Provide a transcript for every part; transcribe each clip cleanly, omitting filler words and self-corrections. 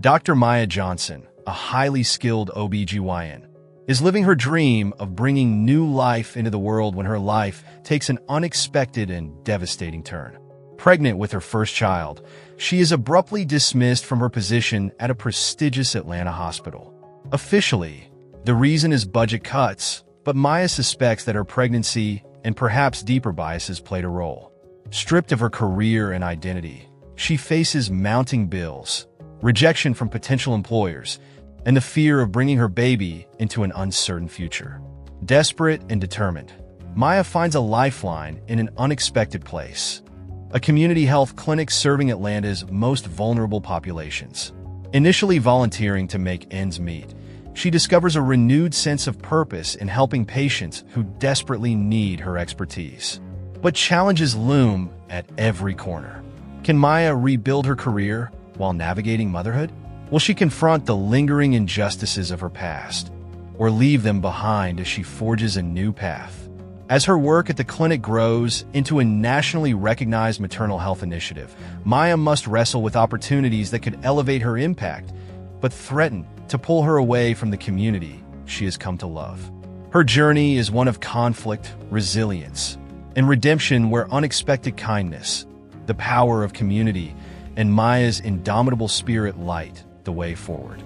Dr. Maya Johnson, a highly skilled OBGYN, is living her dream of bringing new life into the world when her life takes an unexpected and devastating turn. Pregnant with her first child, she is abruptly dismissed from her position at a prestigious Atlanta hospital. Officially, the reason is budget cuts, but Maya suspects that her pregnancy and perhaps deeper biases played a role. Stripped of her career and identity, she faces mounting bills, rejection from potential employers, and the fear of bringing her baby into an uncertain future. Desperate and determined, Maya finds a lifeline in an unexpected place: a community health clinic serving Atlanta's most vulnerable populations. Initially volunteering to make ends meet, she discovers a renewed sense of purpose in helping patients who desperately need her expertise. But challenges loom at every corner. Can Maya rebuild her career while navigating motherhood? Will she confront the lingering injustices of her past, or leave them behind as she forges a new path? As her work at the clinic grows into a nationally recognized maternal health initiative, Maya must wrestle with opportunities that could elevate her impact, but threaten to pull her away from the community she has come to love. Her journey is one of conflict, resilience, and redemption, where unexpected kindness, the power of community, and Maya's indomitable spirit light the way forward.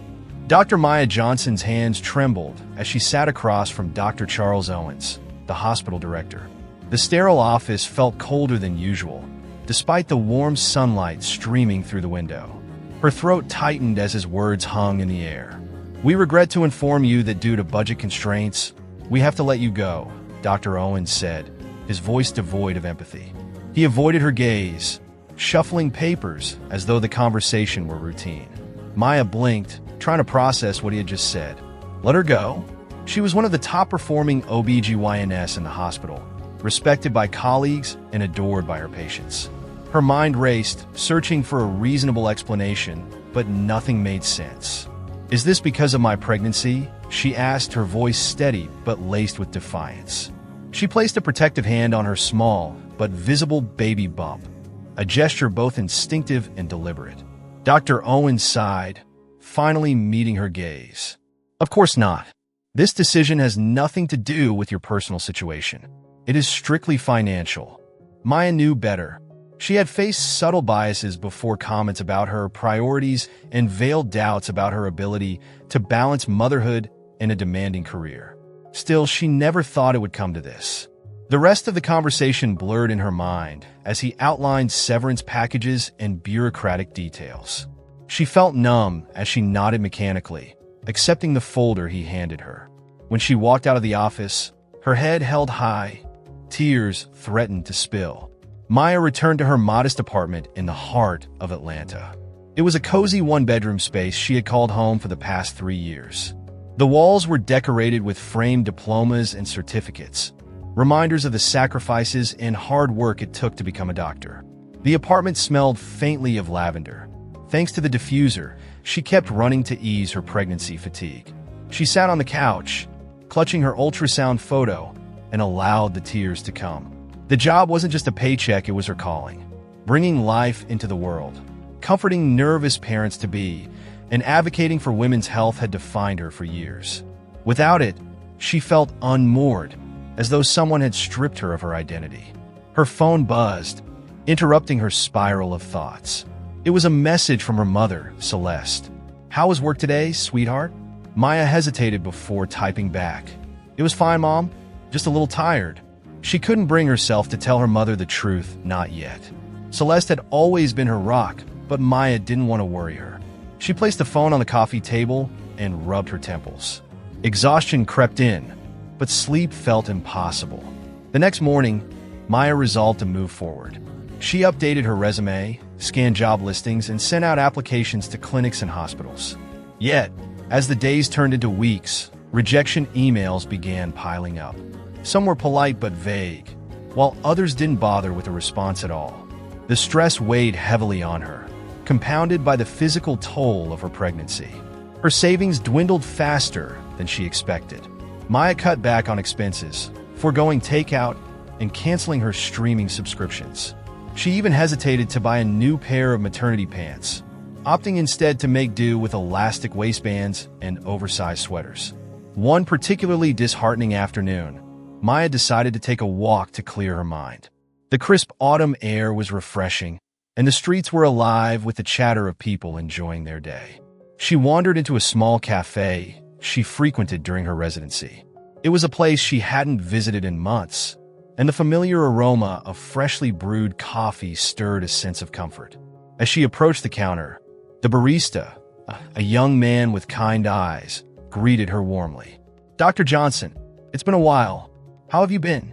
Dr. Maya Johnson's hands trembled as she sat across from Dr. Charles Owens, the hospital director. The sterile office felt colder than usual, despite the warm sunlight streaming through the window. Her throat tightened as his words hung in the air. "We regret to inform you that due to budget constraints, we have to let you go," Dr. Owens said, his voice devoid of empathy. He avoided her gaze, shuffling papers as though the conversation were routine. Maya blinked, trying to process what he had just said. Let her go? She was one of the top-performing OBGYNs in the hospital, respected by colleagues and adored by her patients. Her mind raced, searching for a reasonable explanation, but nothing made sense. "Is this because of my pregnancy?" she asked, her voice steady but laced with defiance. She placed a protective hand on her small but visible baby bump, a gesture both instinctive and deliberate. Dr. Owens sighed, finally meeting her gaze. "Of course not. This decision has nothing to do with your personal situation. It is strictly financial." Maya knew better. She had faced subtle biases before, comments about her priorities and veiled doubts about her ability to balance motherhood and a demanding career. Still, she never thought it would come to this. The rest of the conversation blurred in her mind as he outlined severance packages and bureaucratic details. She felt numb as she nodded mechanically, accepting the folder he handed her. When she walked out of the office, her head held high, tears threatened to spill. Maya returned to her modest apartment in the heart of Atlanta. It was a cozy one-bedroom space she had called home for the past 3 years. The walls were decorated with framed diplomas and certificates, reminders of the sacrifices and hard work it took to become a doctor. The apartment smelled faintly of lavender. Thanks to the diffuser, she kept running to ease her pregnancy fatigue. She sat on the couch, clutching her ultrasound photo, and allowed the tears to come. The job wasn't just a paycheck, it was her calling. Bringing life into the world, comforting nervous parents-to-be, and advocating for women's health had defined her for years. Without it, she felt unmoored, as though someone had stripped her of her identity. Her phone buzzed, interrupting her spiral of thoughts. It was a message from her mother, Celeste. "How was work today, sweetheart?" Maya hesitated before typing back. "It was fine, Mom. Just a little tired." She couldn't bring herself to tell her mother the truth, not yet. Celeste had always been her rock, but Maya didn't want to worry her. She placed the phone on the coffee table and rubbed her temples. Exhaustion crept in, but sleep felt impossible. The next morning, Maya resolved to move forward. She updated her resume, scanned job listings, and sent out applications to clinics and hospitals. Yet, as the days turned into weeks, rejection emails began piling up. Some were polite but vague, while others didn't bother with a response at all. The stress weighed heavily on her, compounded by the physical toll of her pregnancy. Her savings dwindled faster than she expected. Maya cut back on expenses, foregoing takeout and canceling her streaming subscriptions. She even hesitated to buy a new pair of maternity pants, opting instead to make do with elastic waistbands and oversized sweaters. One particularly disheartening afternoon, Maya decided to take a walk to clear her mind. The crisp autumn air was refreshing, and the streets were alive with the chatter of people enjoying their day. She wandered into a small cafe she frequented during her residency. It was a place she hadn't visited in months, and the familiar aroma of freshly brewed coffee stirred a sense of comfort. As she approached the counter, the barista, a young man with kind eyes, greeted her warmly. "Dr. Johnson, it's been a while. How have you been?"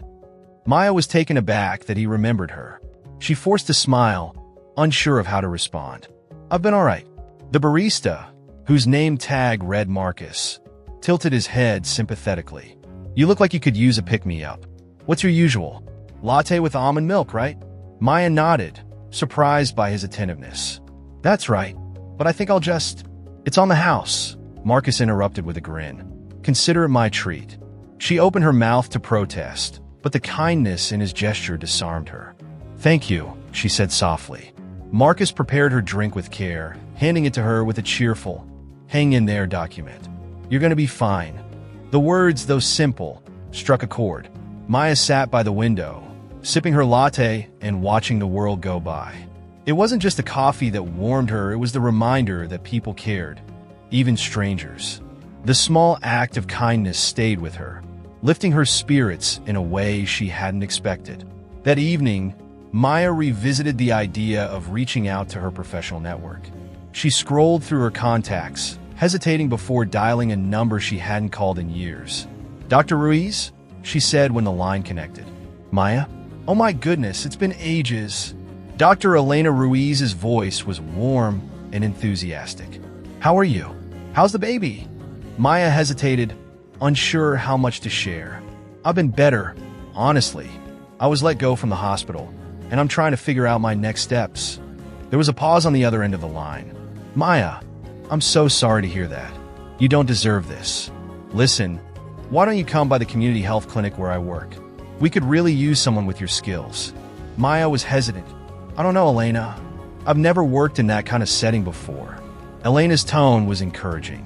Maya was taken aback that he remembered her. She forced a smile, unsure of how to respond. "I've been all right." The barista, whose name tag read Marcus, tilted his head sympathetically. "You look like you could use a pick-me-up. What's your usual? Latte with almond milk, right?" Maya nodded, surprised by his attentiveness. "That's right, but I think It's on the house," Marcus interrupted with a grin. "Consider it my treat." She opened her mouth to protest, but the kindness in his gesture disarmed her. "Thank you," she said softly. Marcus prepared her drink with care, handing it to her with a cheerful, "Hang in there" document. "You're going to be fine." The words, though simple, struck a chord. Maya sat by the window, sipping her latte and watching the world go by. It wasn't just the coffee that warmed her, it was the reminder that people cared, even strangers. The small act of kindness stayed with her, lifting her spirits in a way she hadn't expected. That evening, Maya revisited the idea of reaching out to her professional network. She scrolled through her contacts, hesitating before dialing a number she hadn't called in years. "Dr. Ruiz?" she said when the line connected. "Maya? Oh my goodness, it's been ages." Dr. Elena Ruiz's voice was warm and enthusiastic. "How are you? How's the baby?" Maya hesitated, unsure how much to share. "I've been better, honestly. I was let go from the hospital, and I'm trying to figure out my next steps." There was a pause on the other end of the line. "Maya, I'm so sorry to hear that. You don't deserve this. Listen, why don't you come by the community health clinic where I work? We could really use someone with your skills." Maya was hesitant. "I don't know, Elena. I've never worked in that kind of setting before." Elena's tone was encouraging.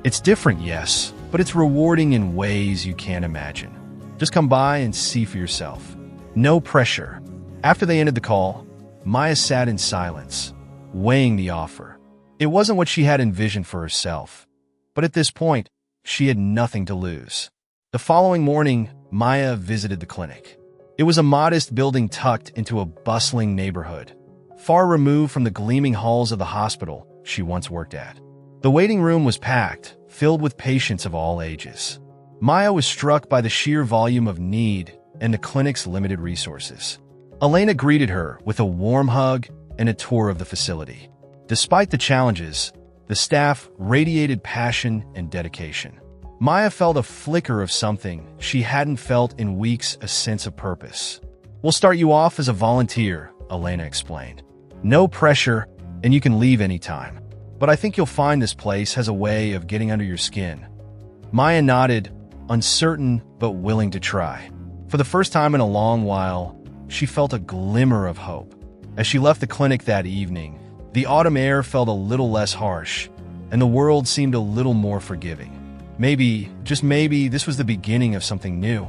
"It's different, yes, but it's rewarding in ways you can't imagine. Just come by and see for yourself. No pressure." After they ended the call, Maya sat in silence, weighing the offer. It wasn't what she had envisioned for herself, but at this point, she had nothing to lose. The following morning, Maya visited the clinic. It was a modest building tucked into a bustling neighborhood, far removed from the gleaming halls of the hospital she once worked at. The waiting room was packed, filled with patients of all ages. Maya was struck by the sheer volume of need and the clinic's limited resources. Elena greeted her with a warm hug and a tour of the facility. Despite the challenges, the staff radiated passion and dedication. Maya felt a flicker of something she hadn't felt in weeks, a sense of purpose. "We'll start you off as a volunteer," Elena explained. "No pressure, and you can leave anytime. But I think you'll find this place has a way of getting under your skin." Maya nodded, uncertain but willing to try. For the first time in a long while, she felt a glimmer of hope. As she left the clinic that evening, the autumn air felt a little less harsh, and the world seemed a little more forgiving. Maybe, just maybe, this was the beginning of something new.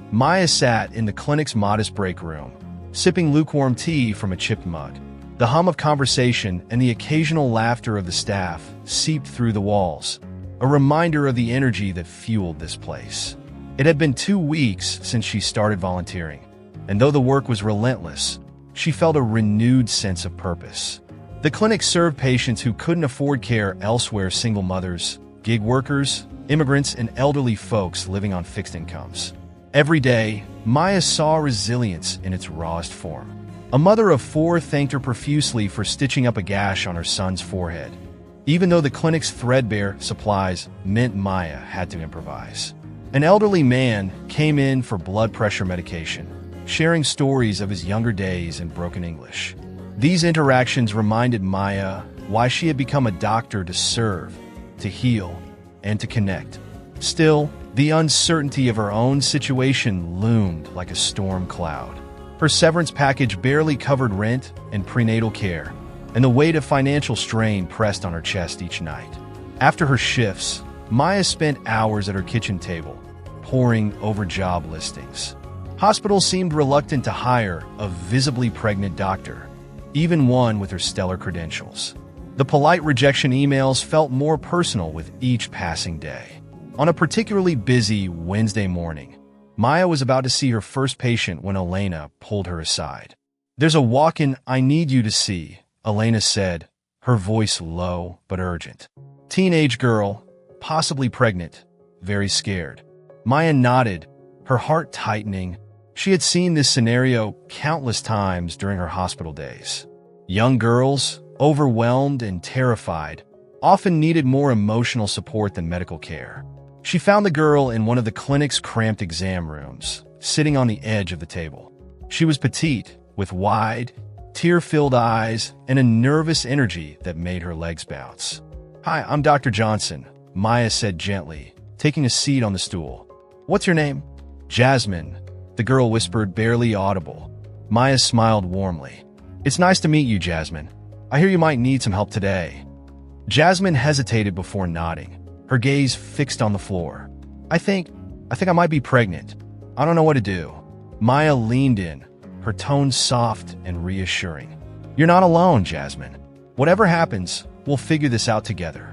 Maya sat in the clinic's modest break room, sipping lukewarm tea from a chipped mug. The hum of conversation and the occasional laughter of the staff seeped through the walls, a reminder of the energy that fueled this place. It had been 2 weeks since she started volunteering, and though the work was relentless, she felt a renewed sense of purpose. The clinic served patients who couldn't afford care elsewhere: single mothers, gig workers, immigrants, and elderly folks living on fixed incomes. Every day, Maya saw resilience in its rawest form. A mother of 4 thanked her profusely for stitching up a gash on her son's forehead, even though the clinic's threadbare supplies meant Maya had to improvise. An elderly man came in for blood pressure medication, sharing stories of his younger days in broken English. These interactions reminded Maya why she had become a doctor: to serve, to heal, and to connect. Still, the uncertainty of her own situation loomed like a storm cloud. Her severance package barely covered rent and prenatal care, and the weight of financial strain pressed on her chest each night. After her shifts, Maya spent hours at her kitchen table, poring over job listings. Hospitals seemed reluctant to hire a visibly pregnant doctor, even one with her stellar credentials. The polite rejection emails felt more personal with each passing day. On a particularly busy Wednesday morning, Maya was about to see her first patient when Elena pulled her aside. "There's a walk-in I need you to see," Elena said, her voice low but urgent. Teenage girl, possibly pregnant, very scared. Maya nodded, her heart tightening. She had seen this scenario countless times during her hospital days. Young girls, overwhelmed and terrified, often needed more emotional support than medical care. She found the girl in one of the clinic's cramped exam rooms, sitting on the edge of the table. She was petite, with wide, tear-filled eyes and a nervous energy that made her legs bounce. "Hi, I'm Dr. Johnson," Maya said gently, taking a seat on the stool. "What's your name?" "Jasmine," the girl whispered, barely audible. Maya smiled warmly. "It's nice to meet you, Jasmine. I hear you might need some help today." Jasmine hesitated before nodding, her gaze fixed on the floor. I think I might be pregnant. I don't know what to do." Maya leaned in, her tone soft and reassuring. "You're not alone, Jasmine. Whatever happens, we'll figure this out together."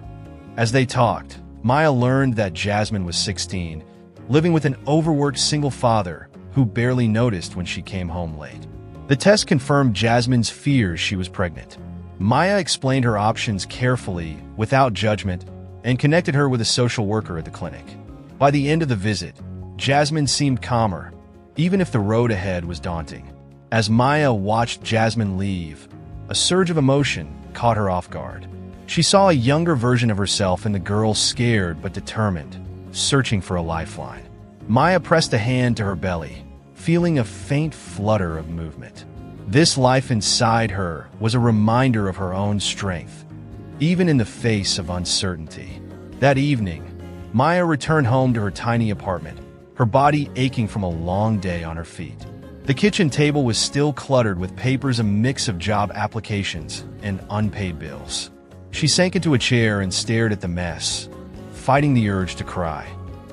As they talked, Maya learned that Jasmine was 16, living with an overworked single father who barely noticed when she came home late. The test confirmed Jasmine's fears she was pregnant. Maya explained her options carefully, without judgment, and connected her with a social worker at the clinic. By the end of the visit, Jasmine seemed calmer, even if the road ahead was daunting. As Maya watched Jasmine leave, a surge of emotion caught her off guard. She saw a younger version of herself in the girl, scared but determined, searching for a lifeline. Maya pressed a hand to her belly, feeling a faint flutter of movement. This life inside her was a reminder of her own strength, even in the face of uncertainty. That evening, Maya returned home to her tiny apartment, her body aching from a long day on her feet. The kitchen table was still cluttered with papers, a mix of job applications and unpaid bills. She sank into a chair and stared at the mess, fighting the urge to cry.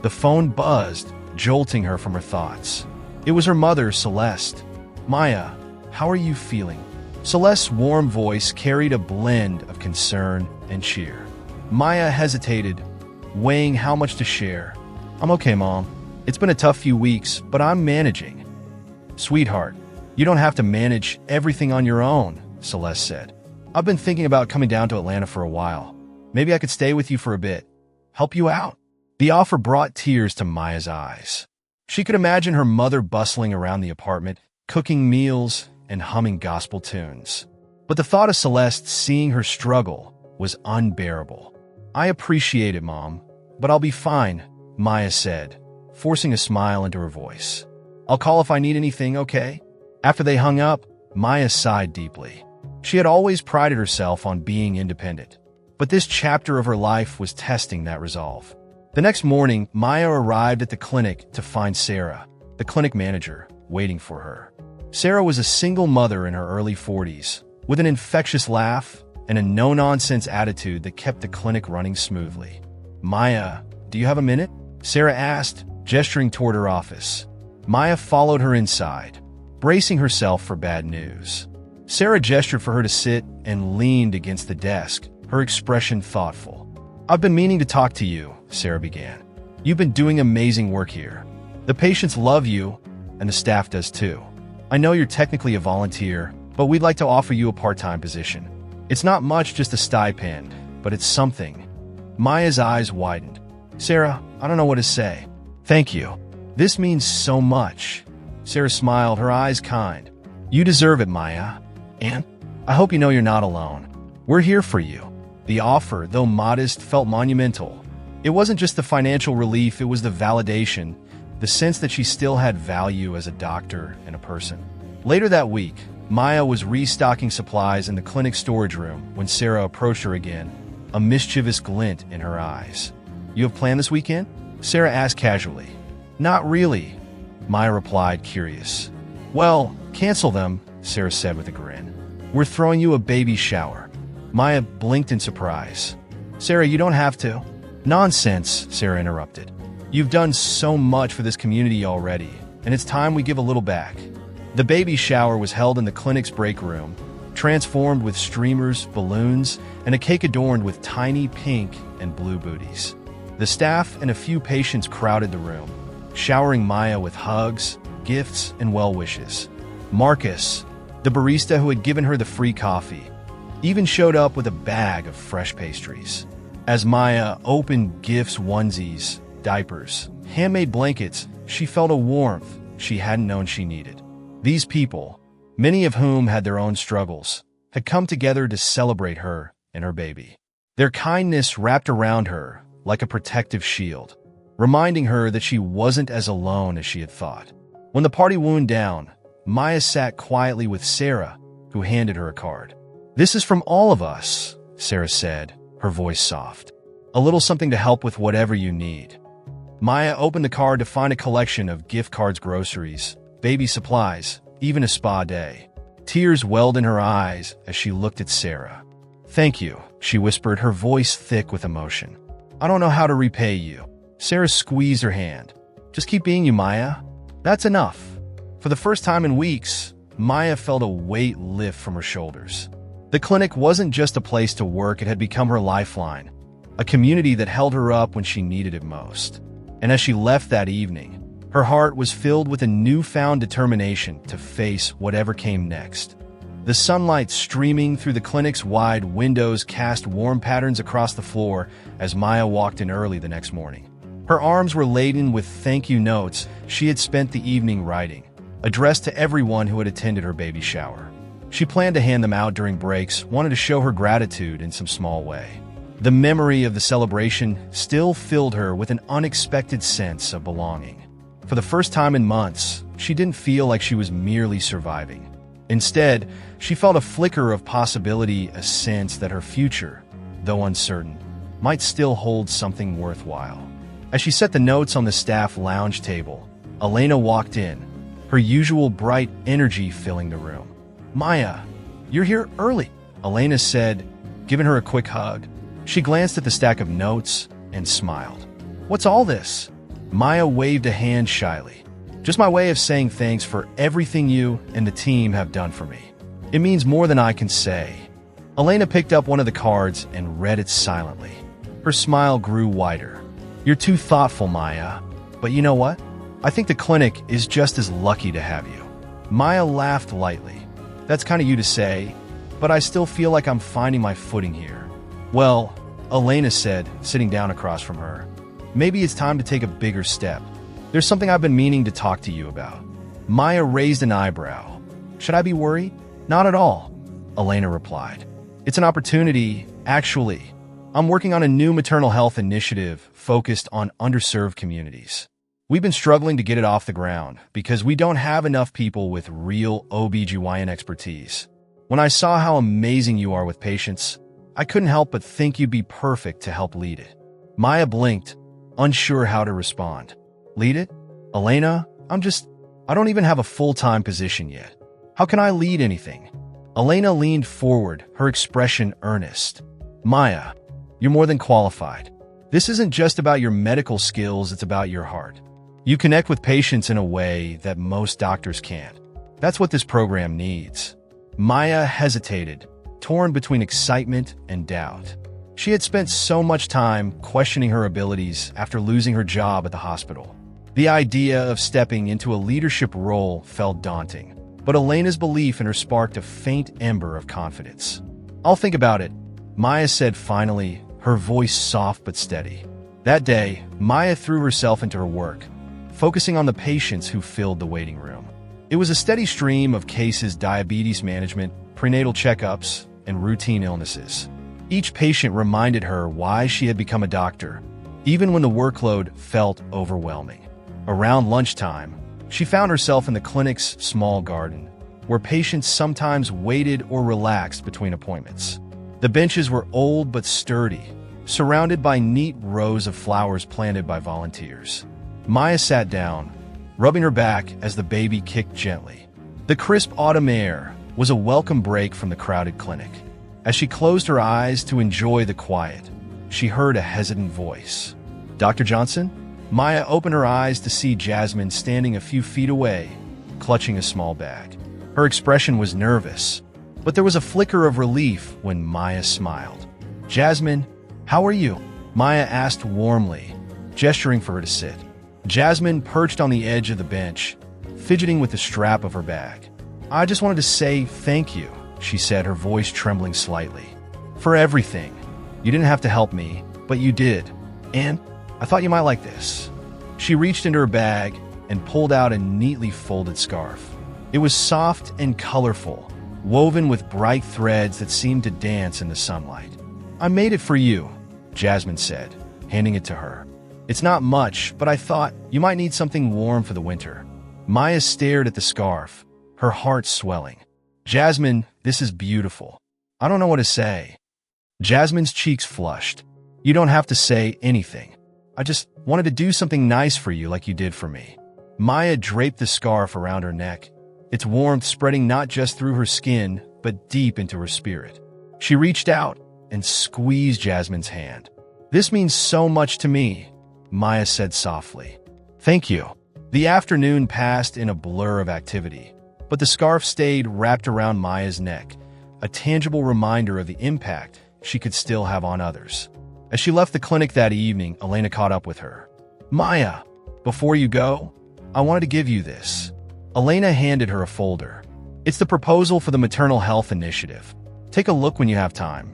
The phone buzzed, jolting her from her thoughts. It was her mother, Celeste. "Maya, how are you feeling?" Celeste's warm voice carried a blend of concern and cheer. Maya hesitated, weighing how much to share. "I'm okay, Mom. It's been a tough few weeks, but I'm managing." "Sweetheart, you don't have to manage everything on your own," Celeste said. "I've been thinking about coming down to Atlanta for a while. Maybe I could stay with you for a bit. Help you out." The offer brought tears to Maya's eyes. She could imagine her mother bustling around the apartment, cooking meals and humming gospel tunes. But the thought of Celeste seeing her struggle was unbearable. "I appreciate it, Mom, but I'll be fine," Maya said, forcing a smile into her voice. "I'll call if I need anything, okay?" After they hung up, Maya sighed deeply. She had always prided herself on being independent, but this chapter of her life was testing that resolve. The next morning, Maya arrived at the clinic to find Sarah, the clinic manager, waiting for her. Sarah was a single mother in her early 40s, with an infectious laugh and a no-nonsense attitude that kept the clinic running smoothly. "Maya, do you have a minute?" Sarah asked, gesturing toward her office. Maya followed her inside, bracing herself for bad news. Sarah gestured for her to sit and leaned against the desk, her expression thoughtful. "I've been meaning to talk to you," Sarah began. "You've been doing amazing work here. The patients love you, and the staff does too. I know you're technically a volunteer, but we'd like to offer you a part-time position. It's not much, just a stipend, but it's something." Maya's eyes widened. "Sarah, I don't know what to say. Thank you. This means so much." Sarah smiled, her eyes kind. "You deserve it, Maya. And I hope you know you're not alone. We're here for you." The offer, though modest, felt monumental. It wasn't just the financial relief, it was the validation, the sense that she still had value as a doctor and a person. Later that week, Maya was restocking supplies in the clinic storage room when Sarah approached her again, a mischievous glint in her eyes. "You have planned this weekend?" Sarah asked casually. "Not really," Maya replied, curious. "Well, cancel them," Sarah said with a grin. We're throwing you a baby shower. Maya blinked in surprise. Sarah, you don't have to. Nonsense, Sarah interrupted. You've done so much for this community already, and it's time we give a little back. The baby shower was held in the clinic's break room, transformed with streamers, balloons, and a cake adorned with tiny pink and blue booties. The staff and a few patients crowded the room, showering Maya with hugs, gifts, and well wishes. Marcus, the barista who had given her the free coffee, even showed up with a bag of fresh pastries. As Maya opened gifts, onesies, diapers, handmade blankets, she felt a warmth she hadn't known she needed. These people, many of whom had their own struggles, had come together to celebrate her and her baby. Their kindness wrapped around her like a protective shield, reminding her that she wasn't as alone as she had thought. When the party wound down, Maya sat quietly with Sarah, who handed her a card. "This is from all of us," Sarah said, her voice soft. "A little something to help with whatever you need." Maya opened the card to find a collection of gift cards, groceries, baby supplies, even a spa day. Tears welled in her eyes as she looked at Sarah. "Thank you," she whispered, her voice thick with emotion. "I don't know how to repay you." Sarah squeezed her hand. "Just keep being you, Maya. That's enough." For the first time in weeks, Maya felt a weight lift from her shoulders. The clinic wasn't just a place to work, it had become her lifeline, a community that held her up when she needed it most. And as she left that evening, her heart was filled with a newfound determination to face whatever came next. The sunlight streaming through the clinic's wide windows cast warm patterns across the floor as Maya walked in early the next morning. Her arms were laden with thank you notes she had spent the evening writing, addressed to everyone who had attended her baby shower. She planned to hand them out during breaks, wanted to show her gratitude in some small way. The memory of the celebration still filled her with an unexpected sense of belonging. For the first time in months, she didn't feel like she was merely surviving. Instead, she felt a flicker of possibility, a sense that her future, though uncertain, might still hold something worthwhile. As she set the notes on the staff lounge table, Elena walked in, her usual bright energy filling the room. "Maya, you're here early," Elena said, giving her a quick hug. She glanced at the stack of notes and smiled. "What's all this?" Maya waved a hand shyly. "Just my way of saying thanks for everything you and the team have done for me. It means more than I can say." Elena picked up one of the cards and read it silently. Her smile grew wider. "You're too thoughtful, Maya. But you know what? I think the clinic is just as lucky to have you." Maya laughed lightly. "That's kind of you to say, but I still feel like I'm finding my footing here." "Well," Elena said, sitting down across from her, "maybe it's time to take a bigger step. There's something I've been meaning to talk to you about." Maya raised an eyebrow. "Should I be worried?" "Not at all," Elena replied. "It's an opportunity, actually. I'm working on a new maternal health initiative focused on underserved communities. We've been struggling to get it off the ground because we don't have enough people with real OBGYN expertise. When I saw how amazing you are with patients, I couldn't help but think you'd be perfect to help lead it." Maya blinked, unsure how to respond. "Lead it? Elena, I don't even have a full-time position yet. How can I lead anything?" Elena leaned forward, her expression earnest. "Maya, you're more than qualified. This isn't just about your medical skills, it's about your heart. You connect with patients in a way that most doctors can't. That's what this program needs." Maya hesitated, torn between excitement and doubt. She had spent so much time questioning her abilities after losing her job at the hospital. The idea of stepping into a leadership role felt daunting, but Elena's belief in her sparked a faint ember of confidence. "I'll think about it," Maya said finally, her voice soft but steady. That day, Maya threw herself into her work, focusing on the patients who filled the waiting room. It was a steady stream of cases: diabetes management, prenatal checkups, and routine illnesses. Each patient reminded her why she had become a doctor, even when the workload felt overwhelming. Around lunchtime, she found herself in the clinic's small garden, where patients sometimes waited or relaxed between appointments. The benches were old but sturdy, surrounded by neat rows of flowers planted by volunteers. Maya sat down, rubbing her back as the baby kicked gently. The crisp autumn air, was a welcome break from the crowded clinic. As she closed her eyes to enjoy the quiet, she heard a hesitant voice. "Dr. Johnson?" Maya opened her eyes to see Jasmine standing a few feet away, clutching a small bag. Her expression was nervous, but there was a flicker of relief when Maya smiled. "Jasmine, how are you?" Maya asked warmly, gesturing for her to sit. Jasmine perched on the edge of the bench, fidgeting with the strap of her bag. "I just wanted to say thank you," she said, her voice trembling slightly. "For everything. You didn't have to help me, but you did. And I thought you might like this." She reached into her bag and pulled out a neatly folded scarf. It was soft and colorful, woven with bright threads that seemed to dance in the sunlight. "I made it for you," Jasmine said, handing it to her. "It's not much, but I thought you might need something warm for the winter." Maya stared at the scarf, her heart swelling. "Jasmine, this is beautiful. I don't know what to say." Jasmine's cheeks flushed. "You don't have to say anything. I just wanted to do something nice for you like you did for me." Maya draped the scarf around her neck, its warmth spreading not just through her skin, but deep into her spirit. She reached out and squeezed Jasmine's hand. "This means so much to me," Maya said softly. "Thank you." The afternoon passed in a blur of activity, but the scarf stayed wrapped around Maya's neck, a tangible reminder of the impact she could still have on others. As she left the clinic that evening, Elena caught up with her. "Maya, before you go, I wanted to give you this." Elena handed her a folder. "It's the proposal for the Maternal Health Initiative. Take a look when you have time."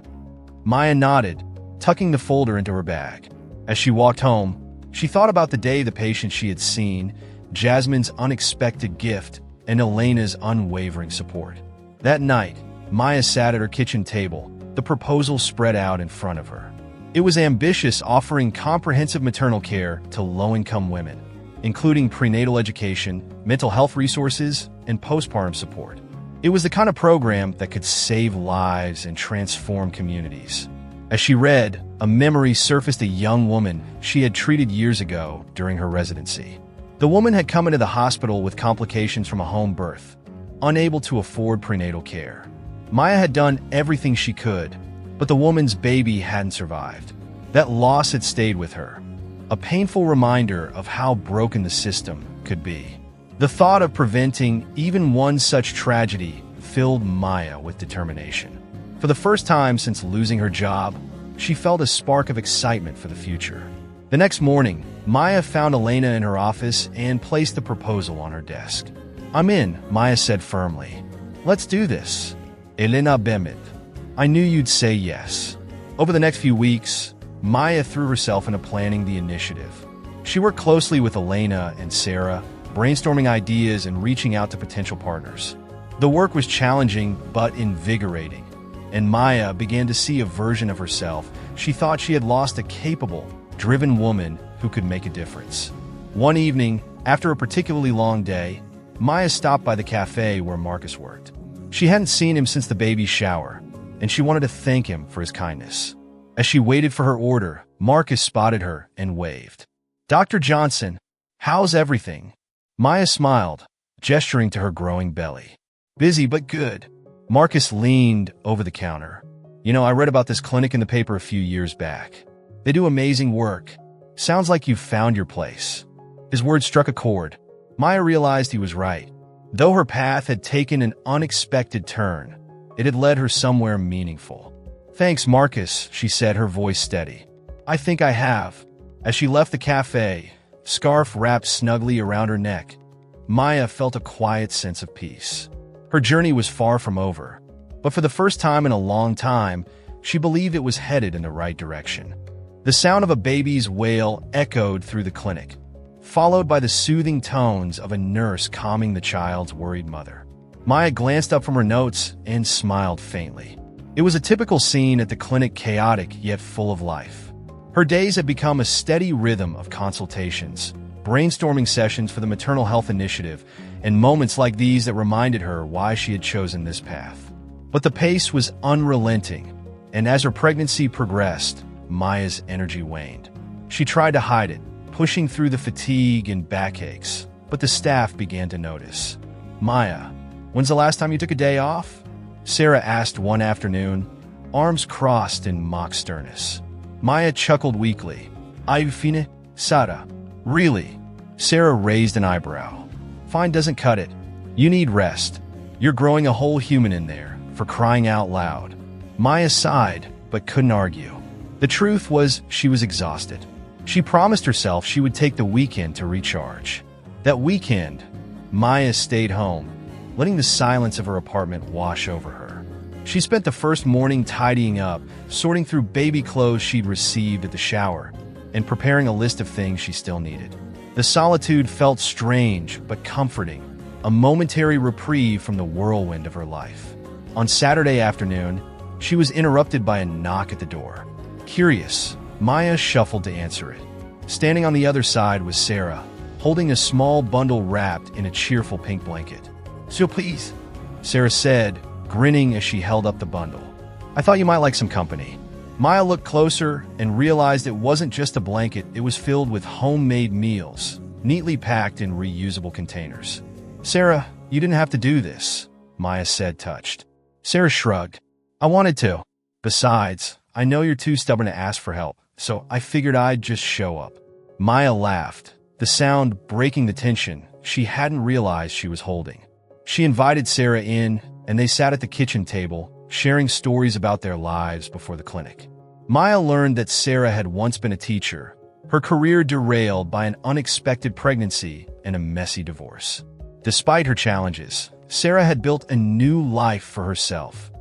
Maya nodded, tucking the folder into her bag. As she walked home, she thought about the day the patient she had seen, Jasmine's unexpected gift, and Elena's unwavering support. That night, Maya sat at her kitchen table, the proposal spread out in front of her. It was ambitious, offering comprehensive maternal care to low-income women, including prenatal education, mental health resources, and postpartum support. It was the kind of program that could save lives and transform communities. As she read, a memory surfaced, a young woman she had treated years ago during her residency. The woman had come into the hospital with complications from a home birth, unable to afford prenatal care. Maya had done everything she could, but the woman's baby hadn't survived. That loss had stayed with her, a painful reminder of how broken the system could be. The thought of preventing even one such tragedy filled Maya with determination. For the first time since losing her job, she felt a spark of excitement for the future. The next morning, Maya found Elena in her office and placed the proposal on her desk. "I'm in," Maya said firmly. "Let's do this." Elena beamed. "I knew you'd say yes." Over the next few weeks, Maya threw herself into planning the initiative. She worked closely with Elena and Sarah, brainstorming ideas and reaching out to potential partners. The work was challenging but invigorating, and Maya began to see a version of herself she thought she had lost, a capable, driven woman who could make a difference. One evening, after a particularly long day, Maya stopped by the cafe where Marcus worked. She hadn't seen him since the baby's shower, and she wanted to thank him for his kindness. As she waited for her order, Marcus spotted her and waved. "Dr. Johnson, how's everything?" Maya smiled, gesturing to her growing belly. "Busy but good." Marcus leaned over the counter. "You know, I read about this clinic in the paper a few years back. They do amazing work. Sounds like you've found your place." His words struck a chord. Maya realized he was right. Though her path had taken an unexpected turn, it had led her somewhere meaningful. "Thanks, Marcus," she said, her voice steady. "I think I have." As she left the cafe, scarf wrapped snugly around her neck, Maya felt a quiet sense of peace. Her journey was far from over, but for the first time in a long time, she believed it was headed in the right direction. The sound of a baby's wail echoed through the clinic, followed by the soothing tones of a nurse calming the child's worried mother. Maya glanced up from her notes and smiled faintly. It was a typical scene at the clinic, chaotic yet full of life. Her days had become a steady rhythm of consultations, brainstorming sessions for the Maternal Health Initiative, and moments like these that reminded her why she had chosen this path. But the pace was unrelenting, and as her pregnancy progressed, Maya's energy waned. She tried to hide it, pushing through the fatigue and backaches, but the staff began to notice. "Maya, When's the last time you took a day off? Sarah asked one afternoon, arms crossed in mock sternness. Maya chuckled weakly. I've fine, Sarah. Really? Sarah raised an eyebrow. Fine doesn't cut it. You need rest. You're growing a whole human in there, for crying out loud. Maya sighed, but couldn't argue. The truth was she was exhausted. She promised herself she would take the weekend to recharge. That weekend, Maya stayed home, letting the silence of her apartment wash over her. She spent the first morning tidying up, sorting through baby clothes she'd received at the shower, and preparing a list of things she still needed. The solitude felt strange but comforting, a momentary reprieve from the whirlwind of her life. On Saturday afternoon, she was interrupted by a knock at the door. Curious, Maya shuffled to answer it. Standing on the other side was Sarah, holding a small bundle wrapped in a cheerful pink blanket. "So please," Sarah said, grinning as she held up the bundle. "I thought you might like some company." Maya looked closer and realized it wasn't just a blanket, it was filled with homemade meals, neatly packed in reusable containers. "Sarah, you didn't have to do this," Maya said, touched. Sarah shrugged. "I wanted to. Besides, I know you're too stubborn to ask for help, so I figured I'd just show up." Maya laughed, the sound breaking the tension she hadn't realized she was holding. She invited Sarah in, and they sat at the kitchen table, sharing stories about their lives before the clinic. Maya learned that Sarah had once been a teacher, her career derailed by an unexpected pregnancy and a messy divorce. Despite her challenges, Sarah had built a new life for herself,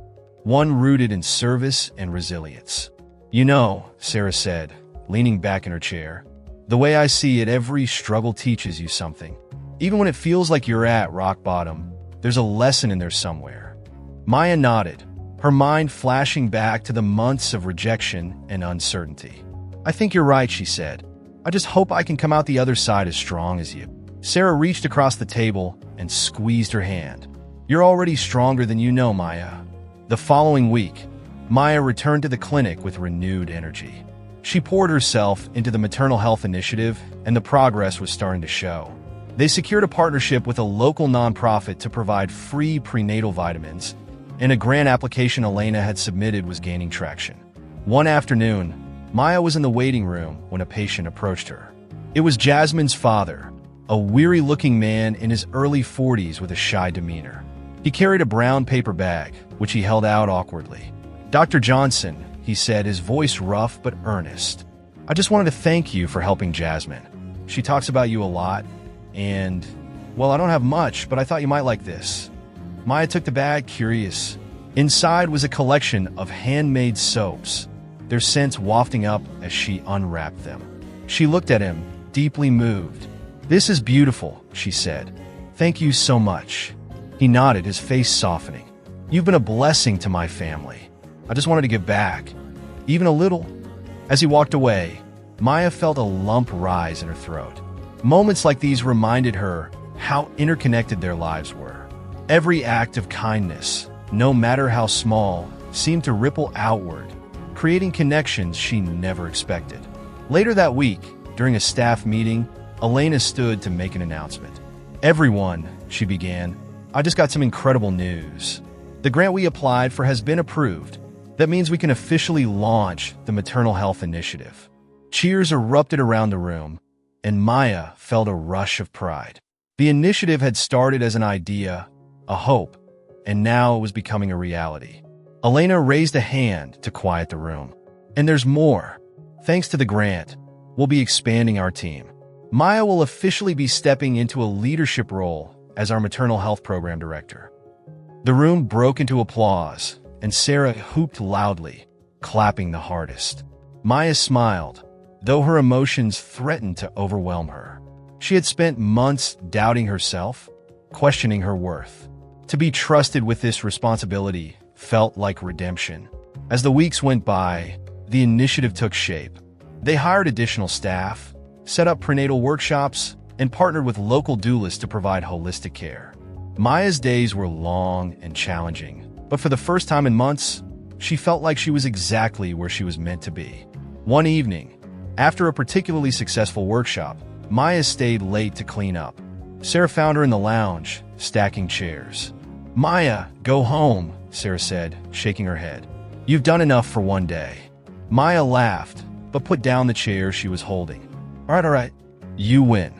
one rooted in service and resilience. "You know," Sarah said, leaning back in her chair, "the way I see it, every struggle teaches you something. Even when it feels like you're at rock bottom, there's a lesson in there somewhere." Maya nodded, her mind flashing back to the months of rejection and uncertainty. "I think you're right," she said. "I just hope I can come out the other side as strong as you." Sarah reached across the table and squeezed her hand. "You're already stronger than you know, Maya." The following week, Maya returned to the clinic with renewed energy. She poured herself into the maternal health initiative, and the progress was starting to show. They secured a partnership with a local nonprofit to provide free prenatal vitamins, and a grant application Elena had submitted was gaining traction. One afternoon, Maya was in the waiting room when a patient approached her. It was Jasmine's father, a weary-looking man in his early 40s with a shy demeanor. He carried a brown paper bag, which he held out awkwardly. "Dr. Johnson," he said, his voice rough but earnest. "I just wanted to thank you for helping Jasmine. She talks about you a lot, and, well, I don't have much, but I thought you might like this." Maya took the bag, curious. Inside was a collection of handmade soaps, their scents wafting up as she unwrapped them. She looked at him, deeply moved. "This is beautiful," she said. "Thank you so much." He nodded, his face softening. "You've been a blessing to my family. I just wanted to give back. Even a little." As he walked away, Maya felt a lump rise in her throat. Moments like these reminded her how interconnected their lives were. Every act of kindness, no matter how small, seemed to ripple outward, creating connections she never expected. Later that week, during a staff meeting, Elena stood to make an announcement. "Everyone," she began, "I just got some incredible news. The grant we applied for has been approved. That means we can officially launch the Maternal Health Initiative." Cheers erupted around the room, and Maya felt a rush of pride. The initiative had started as an idea, a hope, and now it was becoming a reality. Elena raised a hand to quiet the room. "And there's more. Thanks to the grant, we'll be expanding our team. Maya will officially be stepping into a leadership role as our maternal health program director." The room broke into applause, and Sarah whooped loudly, clapping the hardest. Maya smiled, though her emotions threatened to overwhelm her. She had spent months doubting herself, questioning her worth. To be trusted with this responsibility felt like redemption. As the weeks went by, the initiative took shape. They hired additional staff, set up prenatal workshops, and partnered with local doulas to provide holistic care. Maya's days were long and challenging, but for the first time in months, she felt like she was exactly where she was meant to be. One evening, after a particularly successful workshop, Maya stayed late to clean up. Sarah found her in the lounge, stacking chairs. Maya, go home, Sarah said, shaking her head. You've done enough for one day. Maya laughed, but put down the chair she was holding. All right. You win.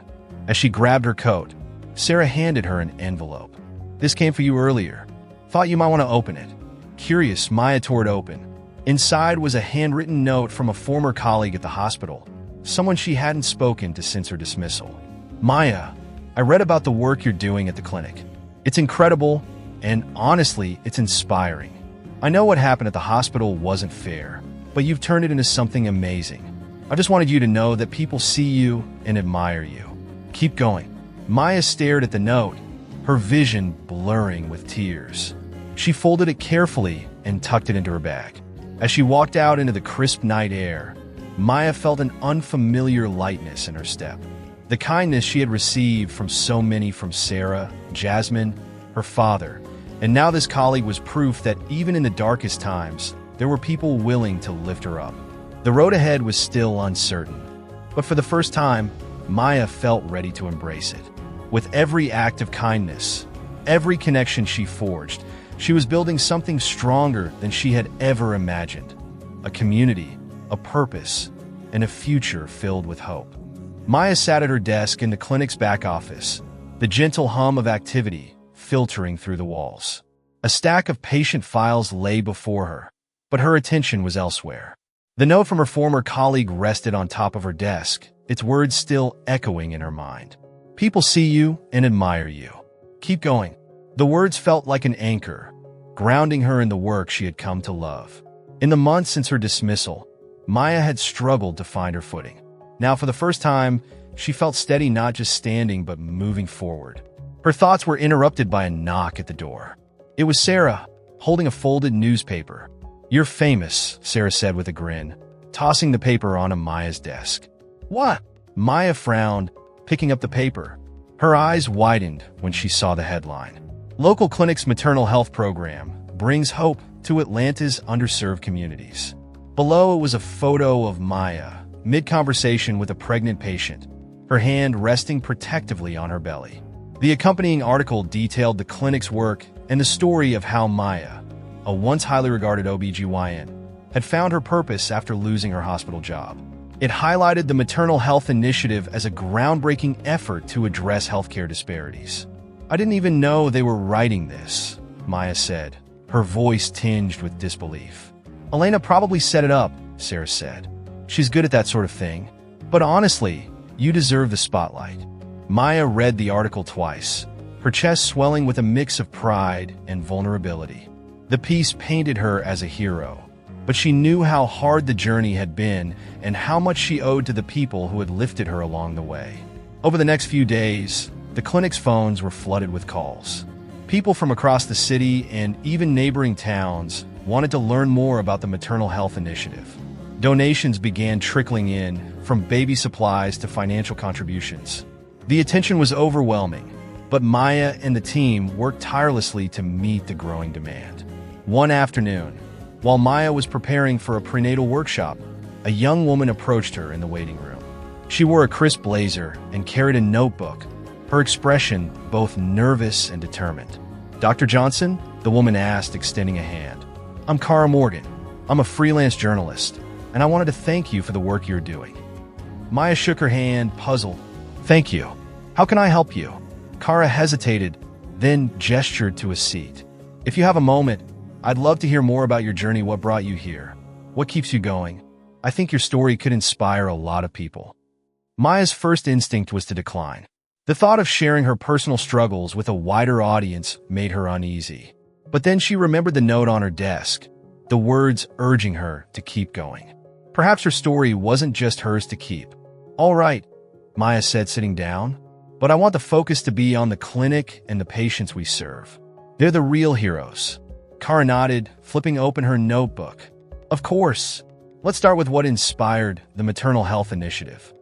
As she grabbed her coat, Sarah handed her an envelope. This came for you earlier. Thought you might want to open it. Curious, Maya tore it open. Inside was a handwritten note from a former colleague at the hospital, someone she hadn't spoken to since her dismissal. Maya, I read about the work you're doing at the clinic. It's incredible, and honestly, it's inspiring. I know what happened at the hospital wasn't fair, but you've turned it into something amazing. I just wanted you to know that people see you and admire you. Keep going. Maya stared at the note, her vision blurring with tears. She folded it carefully and tucked it into her bag. As she walked out into the crisp night air, Maya felt an unfamiliar lightness in her step. The kindness she had received from so many, from Sarah, Jasmine, her father, and now this colleague, was proof that even in the darkest times, there were people willing to lift her up. The road ahead was still uncertain, but for the first time, Maya felt ready to embrace it. With every act of kindness, every connection she forged, she was building something stronger than she had ever imagined. A community, a purpose, and a future filled with hope. Maya sat at her desk in the clinic's back office, the gentle hum of activity filtering through the walls. A stack of patient files lay before her, but her attention was elsewhere. The note from her former colleague rested on top of her desk, its words still echoing in her mind. People see you and admire you. Keep going. The words felt like an anchor, grounding her in the work she had come to love. In the months since her dismissal, Maya had struggled to find her footing. Now, for the first time, she felt steady, not just standing, but moving forward. Her thoughts were interrupted by a knock at the door. It was Sarah, holding a folded newspaper. You're famous, Sarah said with a grin, tossing the paper onto Maya's desk. What? Maya frowned, picking up the paper. Her eyes widened when she saw the headline. Local clinic's maternal health program brings hope to Atlanta's underserved communities. Below it was a photo of Maya, mid-conversation with a pregnant patient, her hand resting protectively on her belly. The accompanying article detailed the clinic's work and the story of how Maya, a once highly regarded OBGYN, had found her purpose after losing her hospital job. It highlighted the Maternal Health Initiative as a groundbreaking effort to address healthcare disparities. I didn't even know they were writing this, Maya said, her voice tinged with disbelief. Elena probably set it up, Sarah said. She's good at that sort of thing. But honestly, you deserve the spotlight. Maya read the article twice, her chest swelling with a mix of pride and vulnerability. The piece painted her as a hero, but she knew how hard the journey had been and how much she owed to the people who had lifted her along the way. Over the next few days, the clinic's phones were flooded with calls. People from across the city and even neighboring towns wanted to learn more about the Maternal Health Initiative. Donations began trickling in, from baby supplies to financial contributions. The attention was overwhelming, but Maya and the team worked tirelessly to meet the growing demand. One afternoon, while Maya was preparing for a prenatal workshop, a young woman approached her in the waiting room. She wore a crisp blazer and carried a notebook, her expression both nervous and determined. Dr. Johnson? The woman asked, extending a hand. I'm Cara Morgan. I'm a freelance journalist, and I wanted to thank you for the work you're doing. Maya shook her hand, puzzled. Thank you. How can I help you? Cara hesitated, then gestured to a seat. If you have a moment, I'd love to hear more about your journey. What brought you here? What keeps you going? I think your story could inspire a lot of people. Maya's first instinct was to decline. The thought of sharing her personal struggles with a wider audience made her uneasy. But then she remembered the note on her desk, the words urging her to keep going. Perhaps her story wasn't just hers to keep. All right, Maya said, sitting down, but I want the focus to be on the clinic and the patients we serve. They're the real heroes. Cara nodded, flipping open her notebook. Of course. Let's start with what inspired the Maternal Health Initiative.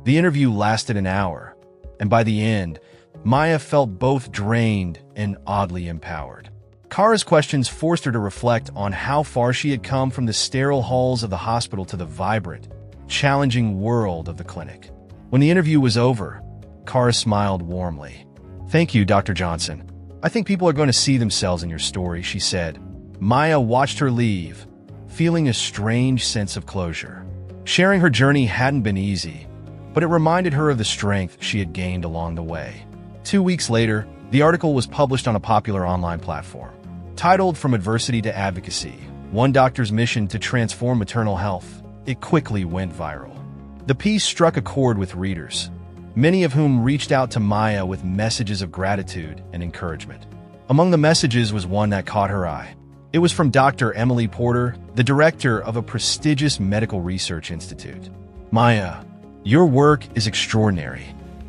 The interview lasted an hour, and by the end, Maya felt both drained and oddly empowered. Cara's questions forced her to reflect on how far she had come from the sterile halls of the hospital to the vibrant, challenging world of the clinic. When the interview was over, Cara smiled warmly. Thank you, Dr. Johnson. I think people are going to see themselves in your story, she said. Maya watched her leave, feeling a strange sense of closure. Sharing her journey hadn't been easy, but it reminded her of the strength she had gained along the way. 2 weeks later, the article was published on a popular online platform. Titled From Adversity to Advocacy, One Doctor's Mission to Transform Maternal Health, it quickly went viral. The piece struck a chord with readers, many of whom reached out to Maya with messages of gratitude and encouragement. Among the messages was one that caught her eye. It was from Dr. Emily Porter, the director of a prestigious medical research institute. Maya, your work is extraordinary.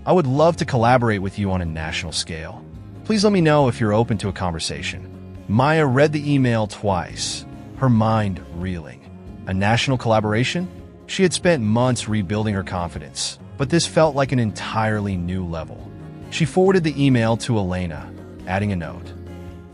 I would love to collaborate with you on a national scale. Please let me know if you're open to a conversation. Maya read the email twice, her mind reeling. A national collaboration? She had spent months rebuilding her confidence, but this felt like an entirely new level. She forwarded the email to Elena, adding a note.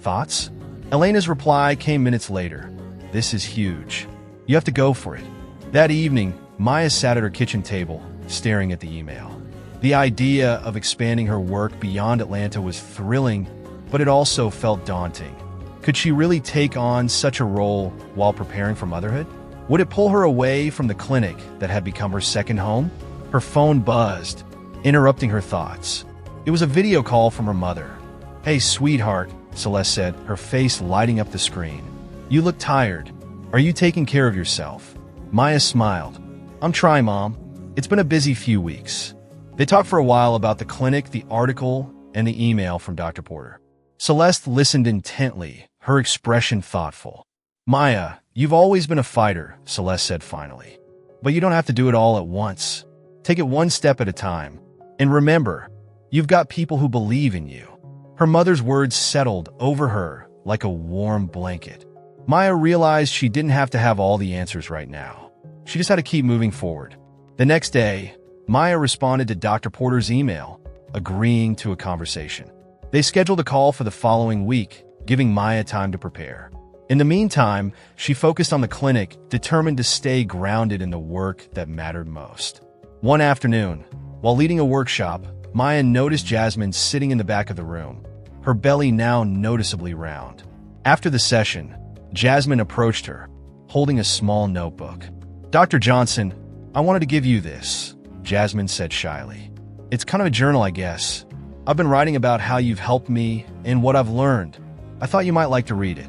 Thoughts? Elena's reply came minutes later. This is huge. You have to go for it. That evening, Maya sat at her kitchen table, staring at the email. The idea of expanding her work beyond Atlanta was thrilling, but it also felt daunting. Could she really take on such a role while preparing for motherhood? Would it pull her away from the clinic that had become her second home? Her phone buzzed, interrupting her thoughts. It was a video call from her mother. Hey, sweetheart, Celeste said, her face lighting up the screen. You look tired. Are you taking care of yourself? Maya smiled. I'm trying, Mom. It's been a busy few weeks. They talked for a while about the clinic, the article, and the email from Dr. Porter. Celeste listened intently, her expression thoughtful. Maya, you've always been a fighter, Celeste said finally. But you don't have to do it all at once. Take it one step at a time. And remember, you've got people who believe in you. Her mother's words settled over her like a warm blanket. Maya realized she didn't have to have all the answers right now. She just had to keep moving forward. The next day, Maya responded to Dr. Porter's email, agreeing to a conversation. They scheduled a call for the following week, giving Maya time to prepare. In the meantime, she focused on the clinic, determined to stay grounded in the work that mattered most. One afternoon, while leading a workshop, Maya noticed Jasmine sitting in the back of the room, her belly now noticeably round. After the session, Jasmine approached her, holding a small notebook. Dr. Johnson, I wanted to give you this, Jasmine said shyly. It's kind of a journal, I guess. I've been writing about how you've helped me and what I've learned. I thought you might like to read it.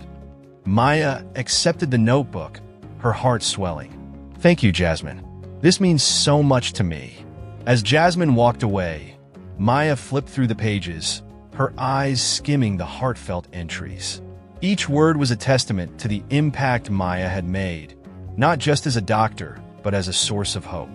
Maya accepted the notebook, her heart swelling. Thank you, Jasmine. This means so much to me. As Jasmine walked away, Maya flipped through the pages, her eyes skimming the heartfelt entries. Each word was a testament to the impact Maya had made, not just as a doctor, but as a source of hope.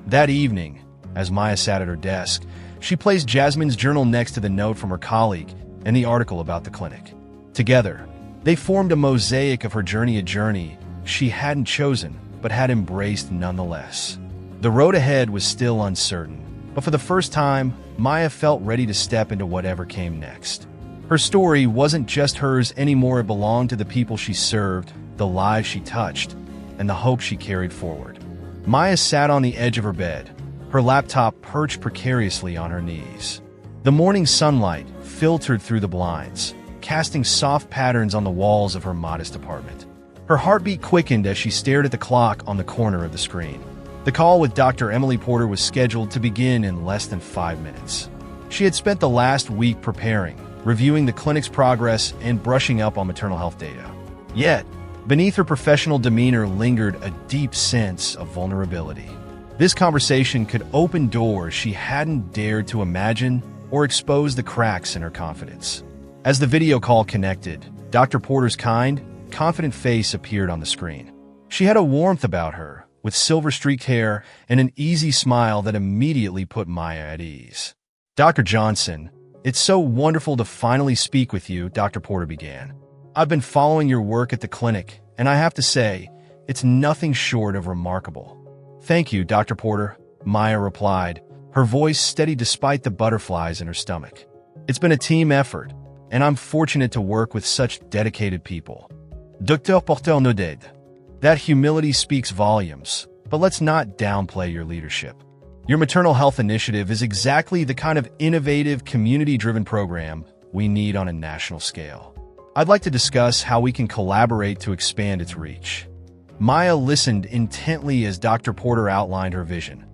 That evening, as Maya sat at her desk, she placed Jasmine's journal next to the note from her colleague and the article about the clinic. Together, they formed a mosaic of her journey, a journey she hadn't chosen, but had embraced nonetheless. The road ahead was still uncertain, but for the first time, Maya felt ready to step into whatever came next. Her story wasn't just hers anymore, it belonged to the people she served, the lives she touched, and the hope she carried forward. Maya sat on the edge of her bed, her laptop perched precariously on her knees. The morning sunlight filtered through the blinds, casting soft patterns on the walls of her modest apartment. Her heartbeat quickened as she stared at the clock on the corner of the screen. The call with Dr. Emily Porter was scheduled to begin in less than 5 minutes. She had spent the last week preparing, reviewing the clinic's progress, and brushing up on maternal health data. Yet, beneath her professional demeanor lingered a deep sense of vulnerability. This conversation could open doors she hadn't dared to imagine or expose the cracks in her confidence. As the video call connected, Dr. Porter's kind, confident face appeared on the screen. She had a warmth about her, with silver-streaked hair and an easy smile that immediately put Maya at ease. Dr. Johnson, it's so wonderful to finally speak with you, Dr. Porter began. I've been following your work at the clinic, and I have to say, it's nothing short of remarkable. Thank you, Dr. Porter, Maya replied, her voice steady despite the butterflies in her stomach. It's been a team effort, and I'm fortunate to work with such dedicated people. Dr. Porter nodded. That humility speaks volumes, but let's not downplay your leadership. Your maternal health initiative is exactly the kind of innovative, community-driven program we need on a national scale. I'd like to discuss how we can collaborate to expand its reach. Maya listened intently as Dr. Porter outlined her vision.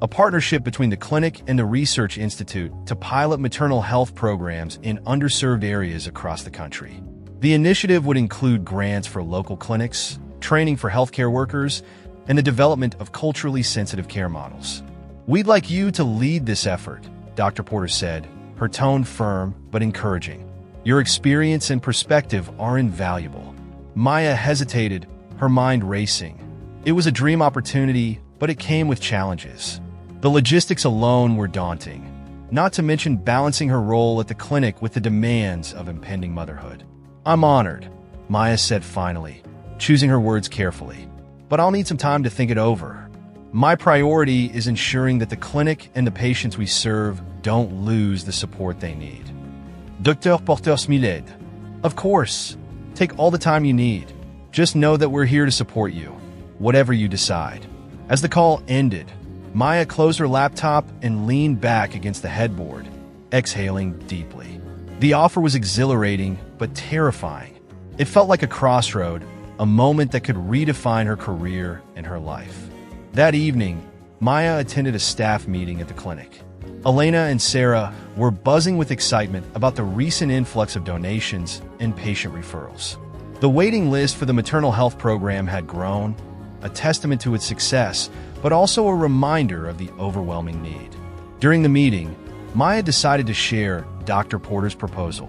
A partnership between the clinic and the Research Institute to pilot maternal health programs in underserved areas across the country. The initiative would include grants for local clinics, training for healthcare workers, and the development of culturally sensitive care models. "We'd like you to lead this effort," Dr. Porter said, her tone firm but encouraging. "Your experience and perspective are invaluable." Maya hesitated, her mind racing. It was a dream opportunity, but it came with challenges. The logistics alone were daunting, not to mention balancing her role at the clinic with the demands of impending motherhood. "I'm honored," Maya said finally, choosing her words carefully. "But I'll need some time to think it over. My priority is ensuring that the clinic and the patients we serve don't lose the support they need." Dr. Porter smiled. "Of course. Take all the time you need. Just know that we're here to support you, whatever you decide." As the call ended, Maya closed her laptop and leaned back against the headboard, exhaling deeply. The offer was exhilarating but terrifying. It felt like a crossroad, a moment that could redefine her career and her life. That evening, Maya attended a staff meeting at the clinic. Elena and Sarah were buzzing with excitement about the recent influx of donations and patient referrals. The waiting list for the maternal health program had grown, a testament to its success, but also a reminder of the overwhelming need. During the meeting, Maya decided to share Dr. Porter's proposal.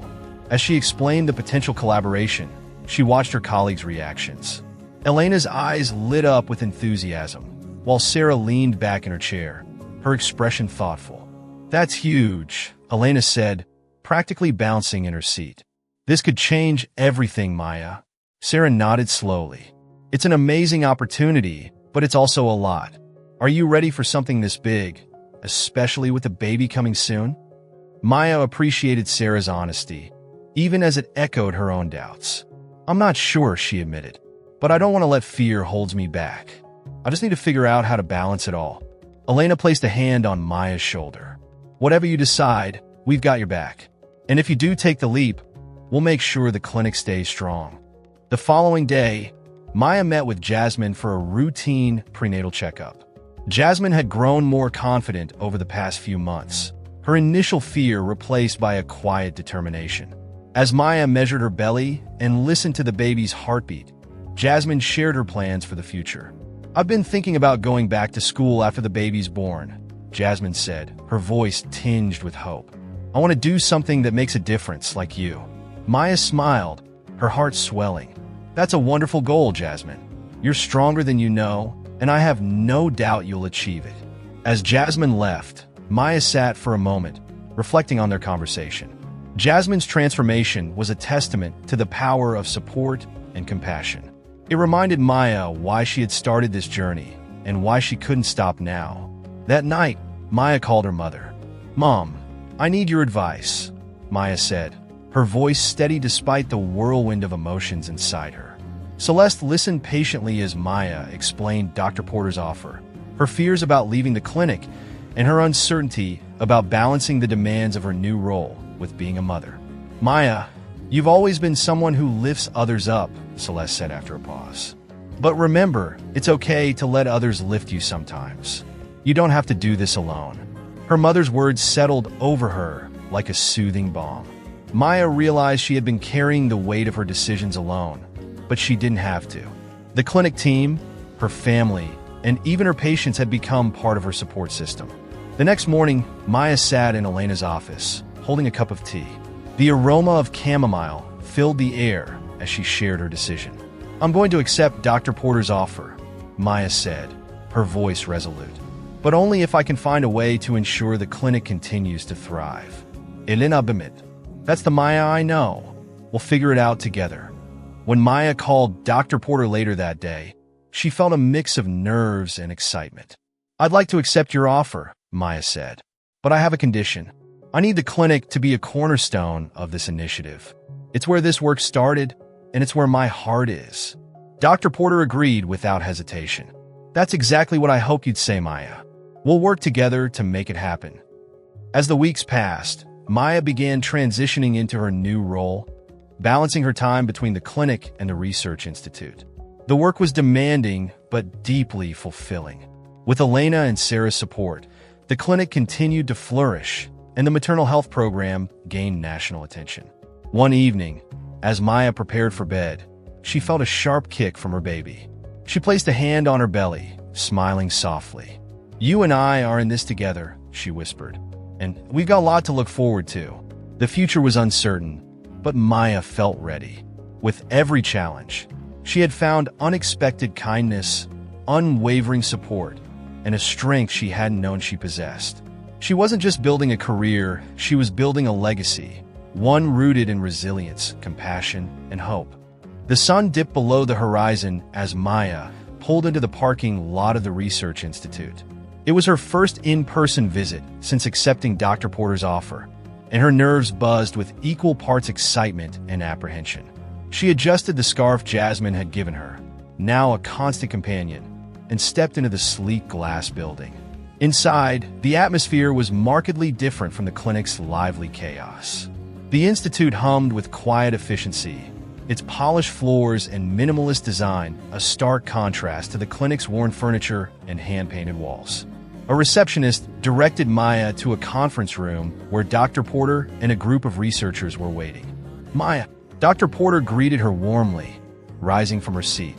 As she explained the potential collaboration, she watched her colleagues' reactions. Elena's eyes lit up with enthusiasm, while Sarah leaned back in her chair, her expression thoughtful. "That's huge," Elena said, practically bouncing in her seat. "This could change everything, Maya." Sarah nodded slowly. "It's an amazing opportunity, but it's also a lot. Are you ready for something this big, especially with a baby coming soon?" Maya appreciated Sarah's honesty, even as it echoed her own doubts. "I'm not sure," she admitted, "but I don't want to let fear hold me back. I just need to figure out how to balance it all." Elena placed a hand on Maya's shoulder. "Whatever you decide, we've got your back. And if you do take the leap, we'll make sure the clinic stays strong." The following day, Maya met with Jasmine for a routine prenatal checkup. Jasmine had grown more confident over the past few months, her initial fear replaced by a quiet determination. As Maya measured her belly and listened to the baby's heartbeat, Jasmine shared her plans for the future. "I've been thinking about going back to school after the baby's born," Jasmine said, her voice tinged with hope. "I want to do something that makes a difference, like you." Maya smiled, her heart swelling. "That's a wonderful goal, Jasmine. You're stronger than you know, and I have no doubt you'll achieve it." As Jasmine left, Maya sat for a moment, reflecting on their conversation. Jasmine's transformation was a testament to the power of support and compassion. It reminded Maya why she had started this journey and why she couldn't stop now. That night, Maya called her mother. "Mom, I need your advice," Maya said, her voice steady despite the whirlwind of emotions inside her. Celeste listened patiently as Maya explained Dr. Porter's offer, her fears about leaving the clinic, and her uncertainty about balancing the demands of her new role with being a mother. "Maya, you've always been someone who lifts others up," Celeste said after a pause. "But remember, it's okay to let others lift you sometimes. You don't have to do this alone." Her mother's words settled over her like a soothing balm. Maya realized she had been carrying the weight of her decisions alone, but she didn't have to. The clinic team, her family, and even her patients had become part of her support system. The next morning, Maya sat in Elena's office, holding a cup of tea. The aroma of chamomile filled the air as she shared her decision. "I'm going to accept Dr. Porter's offer," Maya said, her voice resolute. "But only if I can find a way to ensure the clinic continues to thrive." Elena beamed. "That's the Maya I know. We'll figure it out together." When Maya called Dr. Porter later that day, she felt a mix of nerves and excitement. "I'd like to accept your offer," Maya said, "but I have a condition. I need the clinic to be a cornerstone of this initiative. It's where this work started, and it's where my heart is." Dr. Porter agreed without hesitation. "That's exactly what I hoped you'd say, Maya. We'll work together to make it happen." As the weeks passed, Maya began transitioning into her new role, balancing her time between the clinic and the research institute. The work was demanding, but deeply fulfilling. With Elena and Sarah's support, the clinic continued to flourish, and the maternal health program gained national attention. One evening, as Maya prepared for bed, she felt a sharp kick from her baby. She placed a hand on her belly, smiling softly. "You and I are in this together," she whispered, "and we've got a lot to look forward to." The future was uncertain, but Maya felt ready. With every challenge, she had found unexpected kindness, unwavering support, and a strength she hadn't known she possessed. She wasn't just building a career, she was building a legacy, one rooted in resilience, compassion, and hope. The sun dipped below the horizon as Maya pulled into the parking lot of the Research Institute. It was her first in-person visit since accepting Dr. Porter's offer, and her nerves buzzed with equal parts excitement and apprehension. She adjusted the scarf Jasmine had given her, now a constant companion, and stepped into the sleek glass building. Inside, the atmosphere was markedly different from the clinic's lively chaos. The institute hummed with quiet efficiency, its polished floors and minimalist design a stark contrast to the clinic's worn furniture and hand-painted walls. A receptionist directed Maya to a conference room where Dr. Porter and a group of researchers were waiting. "Maya," Dr. Porter greeted her warmly, rising from her seat.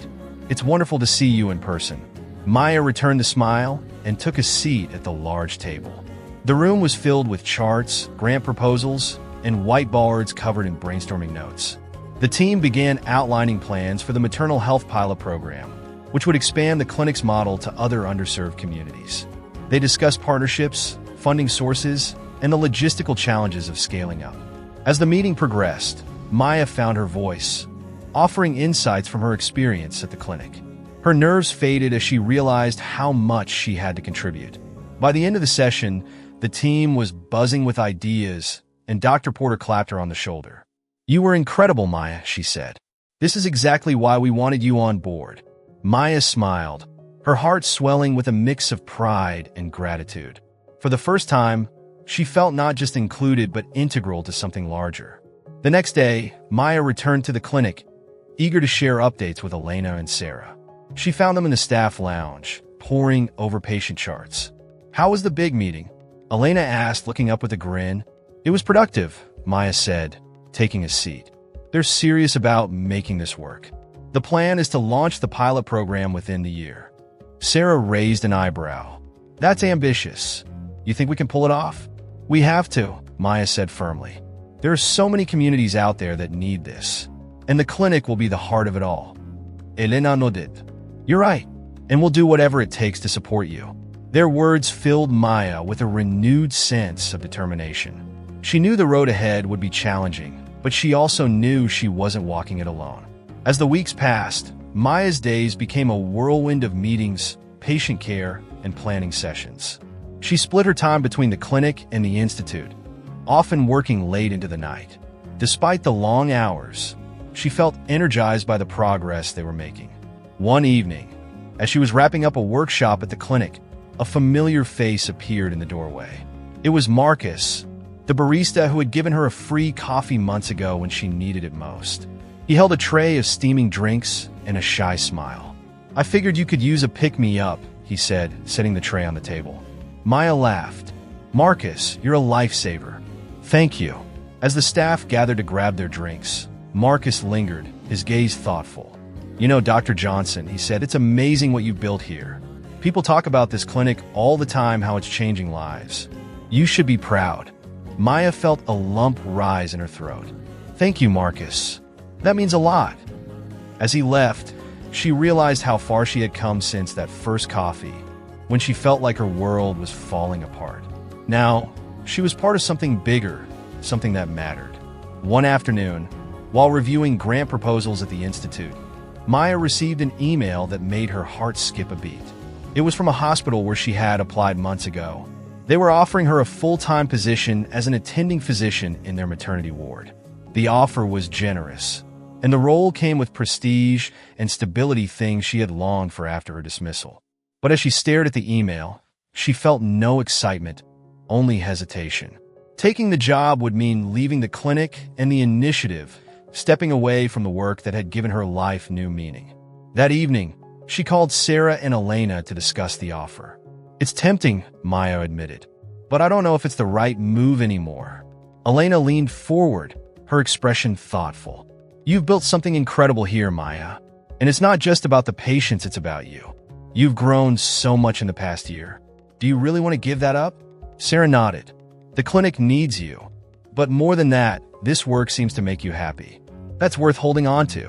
"It's wonderful to see you in person." Maya returned the smile and took a seat at the large table. The room was filled with charts, grant proposals, and whiteboards covered in brainstorming notes. The team began outlining plans for the maternal health pilot program, which would expand the clinic's model to other underserved communities. They discussed partnerships, funding sources, and the logistical challenges of scaling up. As the meeting progressed, Maya found her voice, offering insights from her experience at the clinic. Her nerves faded as she realized how much she had to contribute. By the end of the session, the team was buzzing with ideas, and Dr. Porter clapped her on the shoulder. "You were incredible, Maya," she said. "This is exactly why we wanted you on board." Maya smiled, her heart swelling with a mix of pride and gratitude. For the first time, she felt not just included but integral to something larger. The next day, Maya returned to the clinic, eager to share updates with Elena and Sarah. She found them in the staff lounge, poring over patient charts. "How was the big meeting?" Elena asked, looking up with a grin. "It was productive," Maya said, taking a seat. "They're serious about making this work. The plan is to launch the pilot program within the year." Sarah raised an eyebrow. "That's ambitious. You think we can pull it off?" "We have to," Maya said firmly. "There are so many communities out there that need this, and the clinic will be the heart of it all." Elena nodded. "You're right, and we'll do whatever it takes to support you." Their words filled Maya with a renewed sense of determination. She knew the road ahead would be challenging, but she also knew she wasn't walking it alone. As the weeks passed, Maya's days became a whirlwind of meetings, patient care, and planning sessions. She split her time between the clinic and the institute, often working late into the night. Despite the long hours, she felt energized by the progress they were making. One evening, as she was wrapping up a workshop at the clinic, a familiar face appeared in the doorway. It was Marcus, the barista who had given her a free coffee months ago when she needed it most. He held a tray of steaming drinks and a shy smile. "I figured you could use a pick-me-up," he said, setting the tray on the table. Maya laughed. "Marcus, you're a lifesaver." "Thank you." As the staff gathered to grab their drinks, Marcus lingered, his gaze thoughtful. "You know, Dr. Johnson," he said, "it's amazing what you've built here. People talk about this clinic all the time, how it's changing lives. You should be proud." Maya felt a lump rise in her throat. "Thank you, Marcus. That means a lot." As he left, she realized how far she had come since that first coffee, when she felt like her world was falling apart. Now, she was part of something bigger, something that mattered. One afternoon, while reviewing grant proposals at the Institute, Maya received an email that made her heart skip a beat. It was from a hospital where she had applied months ago. They were offering her a full-time position as an attending physician in their maternity ward. The offer was generous, and the role came with prestige and stability, things she had longed for after her dismissal. But as she stared at the email, she felt no excitement, only hesitation. Taking the job would mean leaving the clinic and the initiative, stepping away from the work that had given her life new meaning. That evening, she called Sarah and Elena to discuss the offer. "It's tempting," Maya admitted, "but I don't know if it's the right move anymore." Elena leaned forward, her expression thoughtful. "You've built something incredible here, Maya. And it's not just about the patients, it's about you. You've grown so much in the past year. Do you really want to give that up?" Sarah nodded. "The clinic needs you. But more than that, this work seems to make you happy. That's worth holding on to."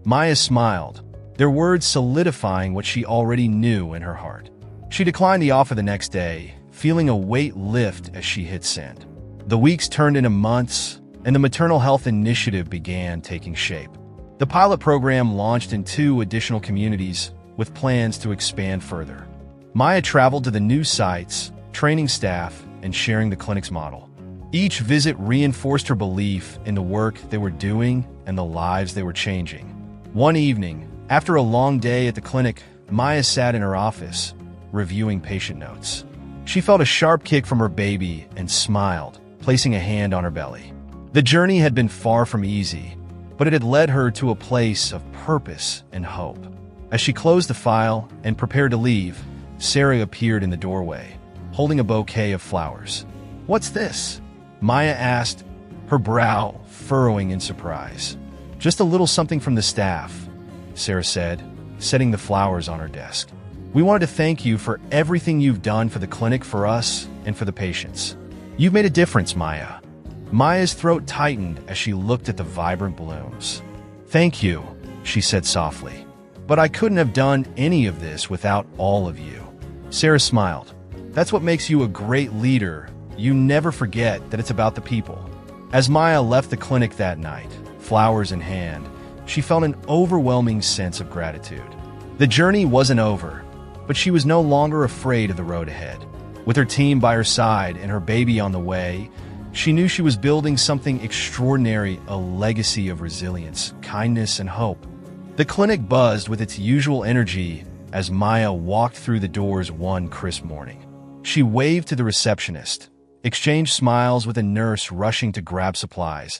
Maya smiled, their words solidifying what she already knew in her heart. She declined the offer the next day, feeling a weight lift as she hit send. The weeks turned into months, and the maternal health initiative began taking shape. The pilot program launched in 2 additional communities, with plans to expand further. Maya traveled to the new sites, training staff, and sharing the clinic's model. Each visit reinforced her belief in the work they were doing and the lives they were changing. One evening, after a long day at the clinic, Maya sat in her office, reviewing patient notes. She felt a sharp kick from her baby and smiled, placing a hand on her belly. The journey had been far from easy, but it had led her to a place of purpose and hope. As she closed the file and prepared to leave, Sarah appeared in the doorway, holding a bouquet of flowers. "What's this?" Maya asked, her brow furrowing in surprise. "Just a little something from the staff," Sarah said, setting the flowers on her desk. "We wanted to thank you for everything you've done for the clinic, for us, and for the patients. You've made a difference, Maya." Maya's throat tightened as she looked at the vibrant blooms. "Thank you," she said softly. "But I couldn't have done any of this without all of you." Sarah smiled. "That's what makes you a great leader. You never forget that it's about the people." As Maya left the clinic that night, flowers in hand, she felt an overwhelming sense of gratitude. The journey wasn't over, but she was no longer afraid of the road ahead. With her team by her side and her baby on the way, she knew she was building something extraordinary, a legacy of resilience, kindness, and hope. The clinic buzzed with its usual energy as Maya walked through the doors one crisp morning. She waved to the receptionist, exchanged smiles with a nurse rushing to grab supplies,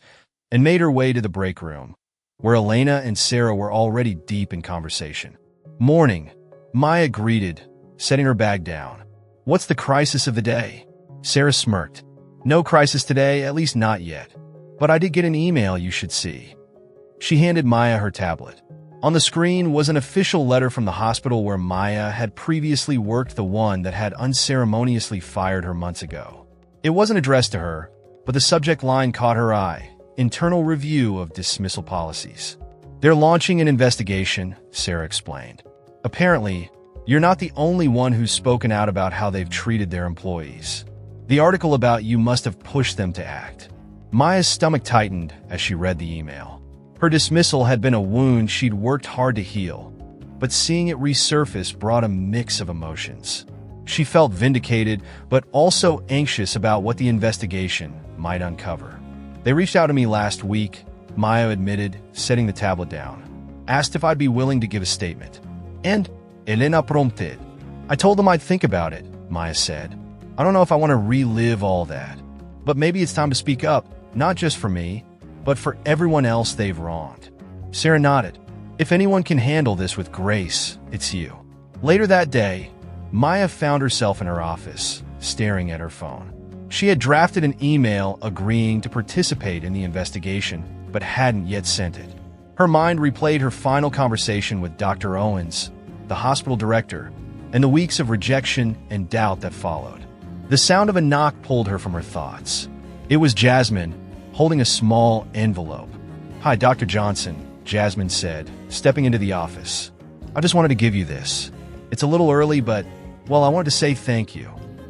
and made her way to the break room, where Elena and Sarah were already deep in conversation. "Morning," Maya greeted, setting her bag down. "What's the crisis of the day?" Sarah smirked. "No crisis today, at least not yet. But I did get an email you should see." She handed Maya her tablet. On the screen was an official letter from the hospital where Maya had previously worked, the one that had unceremoniously fired her months ago. It wasn't addressed to her, but the subject line caught her eye: internal review of dismissal policies. "They're launching an investigation," Sarah explained. "Apparently, you're not the only one who's spoken out about how they've treated their employees. The article about you must have pushed them to act." Maya's stomach tightened as she read the email. Her dismissal had been a wound she'd worked hard to heal, but seeing it resurface brought a mix of emotions. She felt vindicated, but also anxious about what the investigation might uncover. "They reached out to me last week," Maya admitted, setting the tablet down. "Asked if I'd be willing to give a statement. And Elena prompted. I told them I'd think about it," Maya said. "I don't know if I want to relive all that. But maybe it's time to speak up, not just for me, but for everyone else they've wronged." Sarah nodded. "If anyone can handle this with grace, it's you." Later that day, Maya found herself in her office, staring at her phone. She had drafted an email agreeing to participate in the investigation, but hadn't yet sent it. Her mind replayed her final conversation with Dr. Owens, the hospital director, and the weeks of rejection and doubt that followed. The sound of a knock pulled her from her thoughts. It was Jasmine, holding a small envelope. "Hi, Dr. Johnson," Jasmine said, stepping into the office. "I just wanted to give you this. It's a little early, but, well, I wanted to say thank you."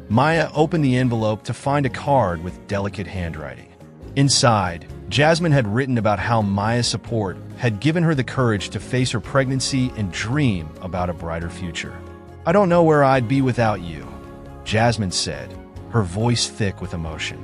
Maya opened the envelope to find a card with delicate handwriting. Inside, Jasmine had written about how Maya's support had given her the courage to face her pregnancy and dream about a brighter future. "I don't know where I'd be without you," Jasmine said, her voice thick with emotion.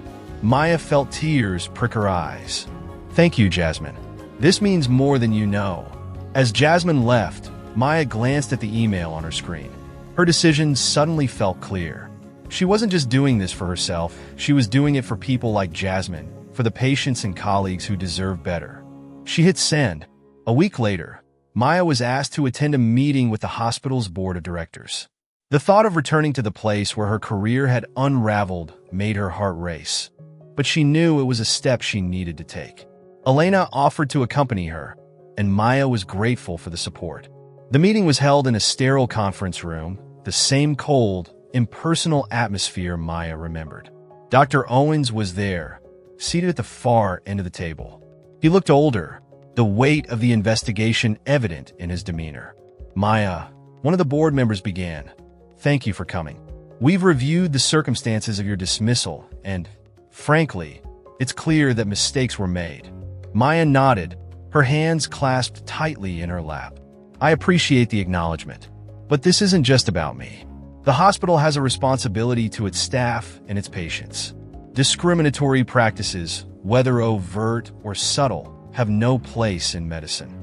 Maya felt tears prick her eyes. "Thank you, Jasmine. This means more than you know." As Jasmine left, Maya glanced at the email on her screen. Her decision suddenly felt clear. She wasn't just doing this for herself, she was doing it for people like Jasmine, for the patients and colleagues who deserve better. She hit send. A week later, Maya was asked to attend a meeting with the hospital's board of directors. The thought of returning to the place where her career had unraveled made her heart race. But she knew it was a step she needed to take. Elena offered to accompany her, and Maya was grateful for the support. The meeting was held in a sterile conference room, the same cold, impersonal atmosphere Maya remembered. Dr. Owens was there, seated at the far end of the table. He looked older, the weight of the investigation evident in his demeanor. Maya, one of the board members, began. "Thank you for coming. We've reviewed the circumstances of your dismissal, and, frankly, it's clear that mistakes were made." Maya nodded, her hands clasped tightly in her lap. "I appreciate the acknowledgement, but this isn't just about me. The hospital has a responsibility to its staff and its patients. Discriminatory practices, whether overt or subtle, have no place in medicine."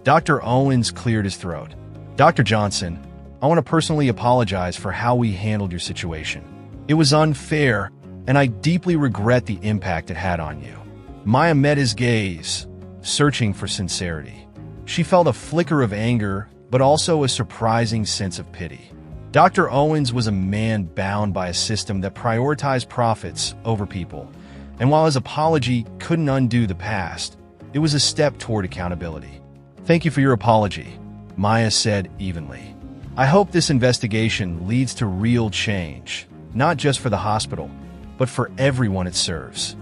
Dr. Owens cleared his throat. "Dr. Johnson, I want to personally apologize for how we handled your situation. It was unfair, and I deeply regret the impact it had on you." Maya met his gaze, searching for sincerity. She felt a flicker of anger, but also a surprising sense of pity. Dr. Owens was a man bound by a system that prioritized profits over people, and while his apology couldn't undo the past, it was a step toward accountability. "Thank you for your apology," Maya said evenly. "I hope this investigation leads to real change, not just for the hospital, but for everyone it serves."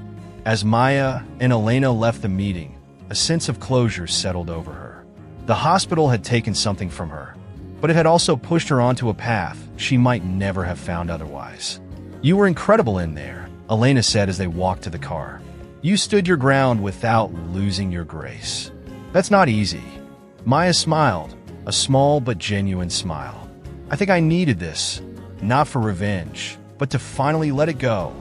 As Maya and Elena left the meeting, a sense of closure settled over her. The hospital had taken something from her, but it had also pushed her onto a path she might never have found otherwise. "You were incredible in there," Elena said as they walked to the car. "You stood your ground without losing your grace. That's not easy." Maya smiled, a small but genuine smile. "I think I needed this, not for revenge, but to finally let it go."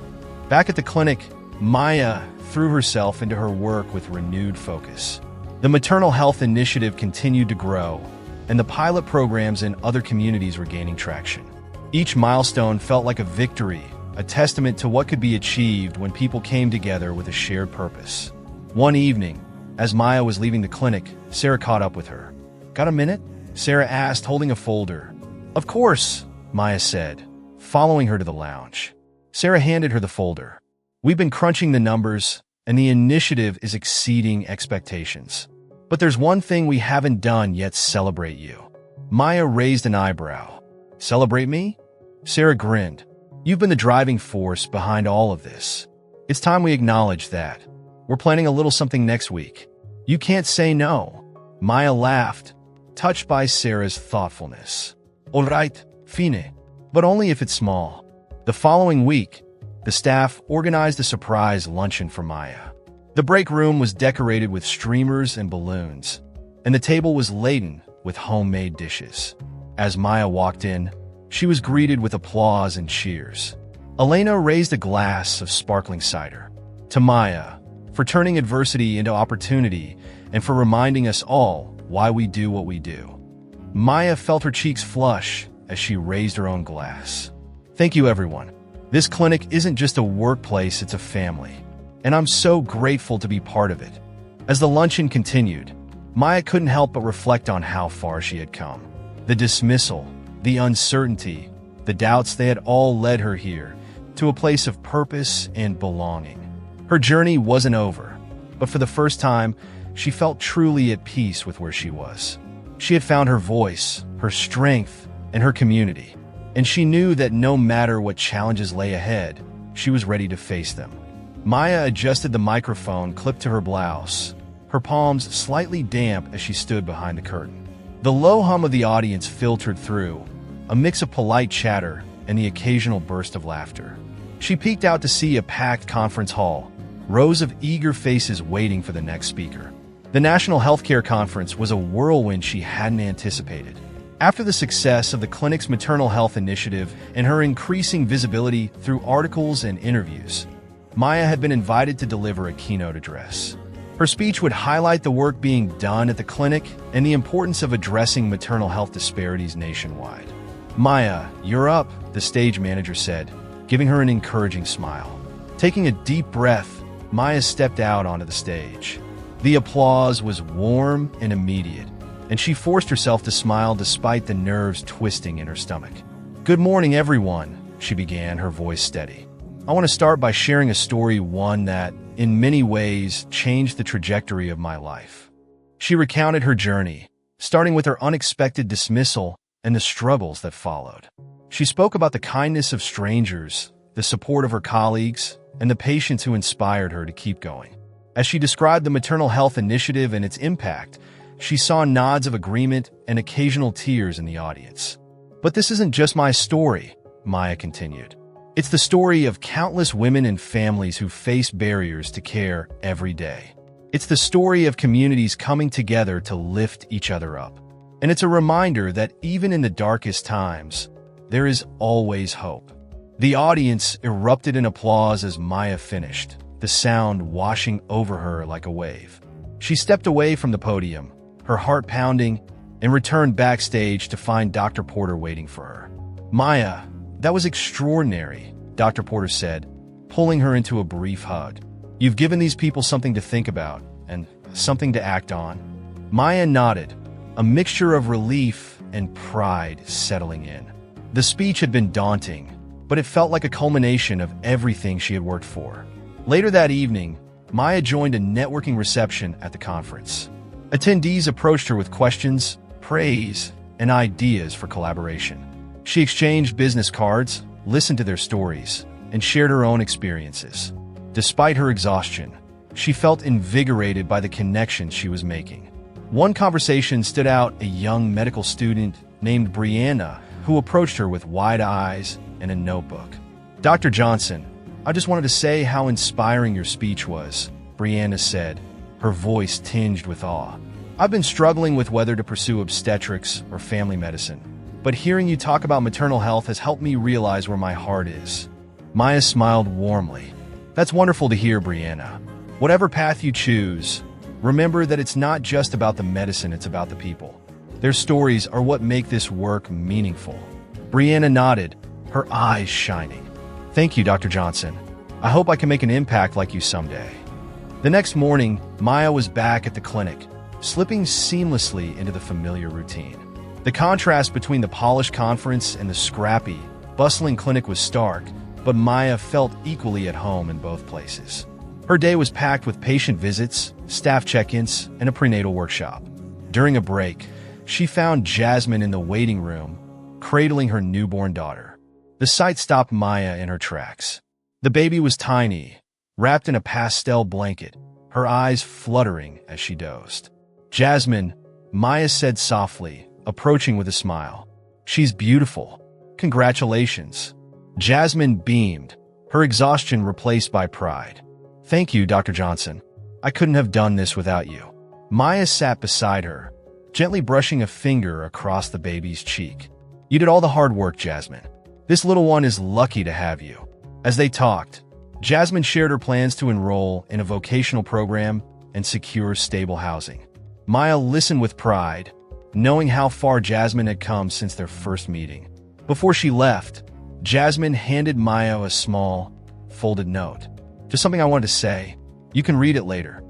Back at the clinic, Maya threw herself into her work with renewed focus. The maternal health initiative continued to grow, and the pilot programs in other communities were gaining traction. Each milestone felt like a victory, a testament to what could be achieved when people came together with a shared purpose. One evening, as Maya was leaving the clinic, Sarah caught up with her. "Got a minute?" Sarah asked, holding a folder. "Of course," Maya said, following her to the lounge. Sarah handed her the folder. "We've been crunching the numbers, and the initiative is exceeding expectations. But there's one thing we haven't done yet: celebrate you." Maya raised an eyebrow. "Celebrate me?" Sarah grinned. "You've been the driving force behind all of this. It's time we acknowledge that. We're planning a little something next week. You can't say no." Maya laughed, touched by Sarah's thoughtfulness. "All right, fine, but only if it's small." The following week, the staff organized a surprise luncheon for Maya. The break room was decorated with streamers and balloons, and the table was laden with homemade dishes. As Maya walked in, she was greeted with applause and cheers. Elena raised a glass of sparkling cider. "To Maya, for turning adversity into opportunity and for reminding us all why we do what we do." Maya felt her cheeks flush as she raised her own glass. "Thank you, everyone. This clinic isn't just a workplace, it's a family, and I'm so grateful to be part of it." As the luncheon continued, Maya couldn't help but reflect on how far she had come. The dismissal, the uncertainty, the doubts, they had all led her here, to a place of purpose and belonging. Her journey wasn't over, but for the first time, she felt truly at peace with where she was. She had found her voice, her strength, and her community, and she knew that no matter what challenges lay ahead, she was ready to face them. Maya adjusted the microphone clipped to her blouse, her palms slightly damp as she stood behind the curtain. The low hum of the audience filtered through, a mix of polite chatter and the occasional burst of laughter. She peeked out to see a packed conference hall, rows of eager faces waiting for the next speaker. The National Healthcare Conference was a whirlwind she hadn't anticipated. After the success of the clinic's maternal health initiative and her increasing visibility through articles and interviews, Maya had been invited to deliver a keynote address. Her speech would highlight the work being done at the clinic and the importance of addressing maternal health disparities nationwide. "Maya, you're up," the stage manager said, giving her an encouraging smile. Taking a deep breath, Maya stepped out onto the stage. The applause was warm and immediate, and she forced herself to smile despite the nerves twisting in her stomach. "Good morning, everyone," she began, her voice steady. "I want to start by sharing a story, one that, in many ways, changed the trajectory of my life." She recounted her journey, starting with her unexpected dismissal and the struggles that followed. She spoke about the kindness of strangers, the support of her colleagues, and the patients who inspired her to keep going. As she described the maternal health initiative and its impact, she saw nods of agreement and occasional tears in the audience. "But this isn't just my story," Maya continued. "It's the story of countless women and families who face barriers to care every day. It's the story of communities coming together to lift each other up. And it's a reminder that even in the darkest times, there is always hope." The audience erupted in applause as Maya finished, the sound washing over her like a wave. She stepped away from the podium, her heart pounding, and returned backstage to find Dr. Porter waiting for her. "Maya, that was extraordinary," Dr. Porter said, pulling her into a brief hug. "You've given these people something to think about, and something to act on." Maya nodded, a mixture of relief and pride settling in. The speech had been daunting, but it felt like a culmination of everything she had worked for. Later that evening, Maya joined a networking reception at the conference. Attendees approached her with questions, praise, and ideas for collaboration. She exchanged business cards, listened to their stories, and shared her own experiences. Despite her exhaustion, she felt invigorated by the connections she was making. One conversation stood out: a young medical student named Brianna who approached her with wide eyes and a notebook. "Dr. Johnson, I just wanted to say how inspiring your speech was," Brianna said, her voice tinged with awe. "I've been struggling with whether to pursue obstetrics or family medicine, but hearing you talk about maternal health has helped me realize where my heart is." Maya smiled warmly. "That's wonderful to hear, Brianna. Whatever path you choose, remember that it's not just about the medicine, it's about the people. Their stories are what make this work meaningful." Brianna nodded, her eyes shining. "Thank you, Dr. Johnson. I hope I can make an impact like you someday." The next morning, Maya was back at the clinic, slipping seamlessly into the familiar routine. The contrast between the polished conference and the scrappy, bustling clinic was stark, but Maya felt equally at home in both places. Her day was packed with patient visits, staff check-ins, and a prenatal workshop. During a break, she found Jasmine in the waiting room, cradling her newborn daughter. The sight stopped Maya in her tracks. The baby was tiny, wrapped in a pastel blanket, her eyes fluttering as she dozed. "Jasmine," Maya said softly, approaching with a smile. "She's beautiful. Congratulations." Jasmine beamed, her exhaustion replaced by pride. "Thank you, Dr. Johnson. I couldn't have done this without you." Maya sat beside her, gently brushing a finger across the baby's cheek. "You did all the hard work, Jasmine. This little one is lucky to have you." As they talked, Jasmine shared her plans to enroll in a vocational program and secure stable housing. Maya listened with pride, knowing how far Jasmine had come since their first meeting. Before she left, Jasmine handed Maya a small, folded note. "Just something I wanted to say. You can read it later."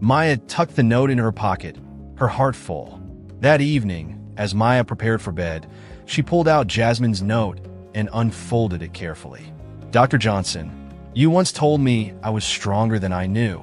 Maya tucked the note in her pocket, her heart full. That evening, as Maya prepared for bed, she pulled out Jasmine's note and unfolded it carefully. "Dr. Johnson, you once told me I was stronger than I knew.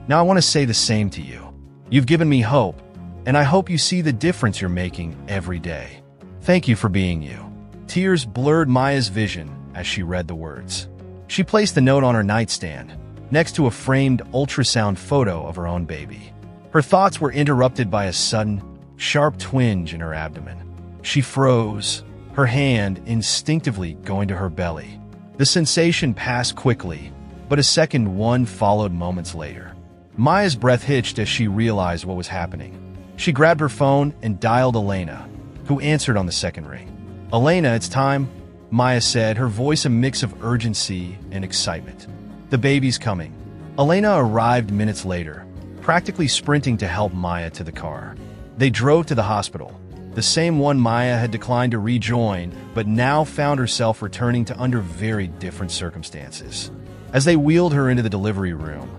Now I want to say the same to you. You've given me hope, and I hope you see the difference you're making every day. Thank you for being you." Tears blurred Maya's vision as she read the words. She placed the note on her nightstand, next to a framed ultrasound photo of her own baby. Her thoughts were interrupted by a sudden, sharp twinge in her abdomen. She froze, her hand instinctively going to her belly. The sensation passed quickly, but a second one followed moments later. Maya's breath hitched as she realized what was happening. She grabbed her phone and dialed Elena, who answered on the second ring. "Elena, it's time," Maya said, her voice a mix of urgency and excitement. "The baby's coming." Elena arrived minutes later, practically sprinting to help Maya to the car. They drove to the hospital, the same one Maya had declined to rejoin, but now found herself returning to under very different circumstances. As they wheeled her into the delivery room,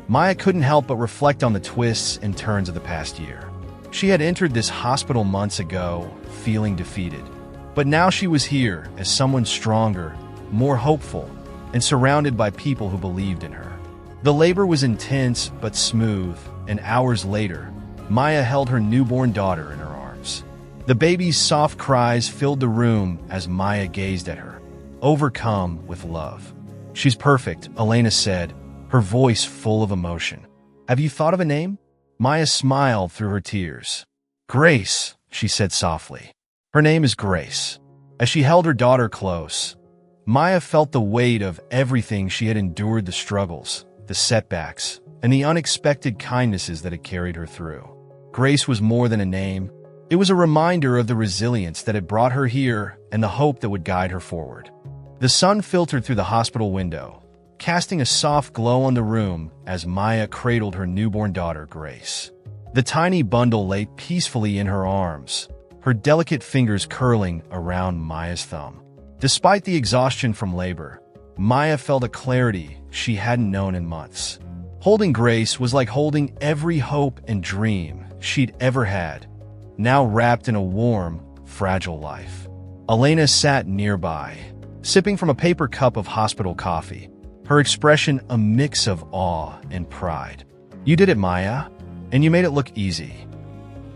Maya couldn't help but reflect on the twists and turns of the past year. She had entered this hospital months ago, feeling defeated. But now she was here as someone stronger, more hopeful, and surrounded by people who believed in her. The labor was intense but smooth, and hours later, Maya held her newborn daughter in her arms. The baby's soft cries filled the room as Maya gazed at her, overcome with love. "She's perfect," Elena said, her voice full of emotion. "Have you thought of a name?" Maya smiled through her tears. "Grace," she said softly. "Her name is Grace." As she held her daughter close, Maya felt the weight of everything she had endured, the struggles, the setbacks, and the unexpected kindnesses that had carried her through. Grace was more than a name. It was a reminder of the resilience that had brought her here and the hope that would guide her forward. The sun filtered through the hospital window, casting a soft glow on the room as Maya cradled her newborn daughter, Grace. The tiny bundle lay peacefully in her arms, her delicate fingers curling around Maya's thumb. Despite the exhaustion from labor, Maya felt a clarity she hadn't known in months. Holding Grace was like holding every hope and dream she'd ever had, now wrapped in a warm, fragile life. Elena sat nearby, sipping from a paper cup of hospital coffee, her expression a mix of awe and pride. "You did it, Maya, and you made it look easy."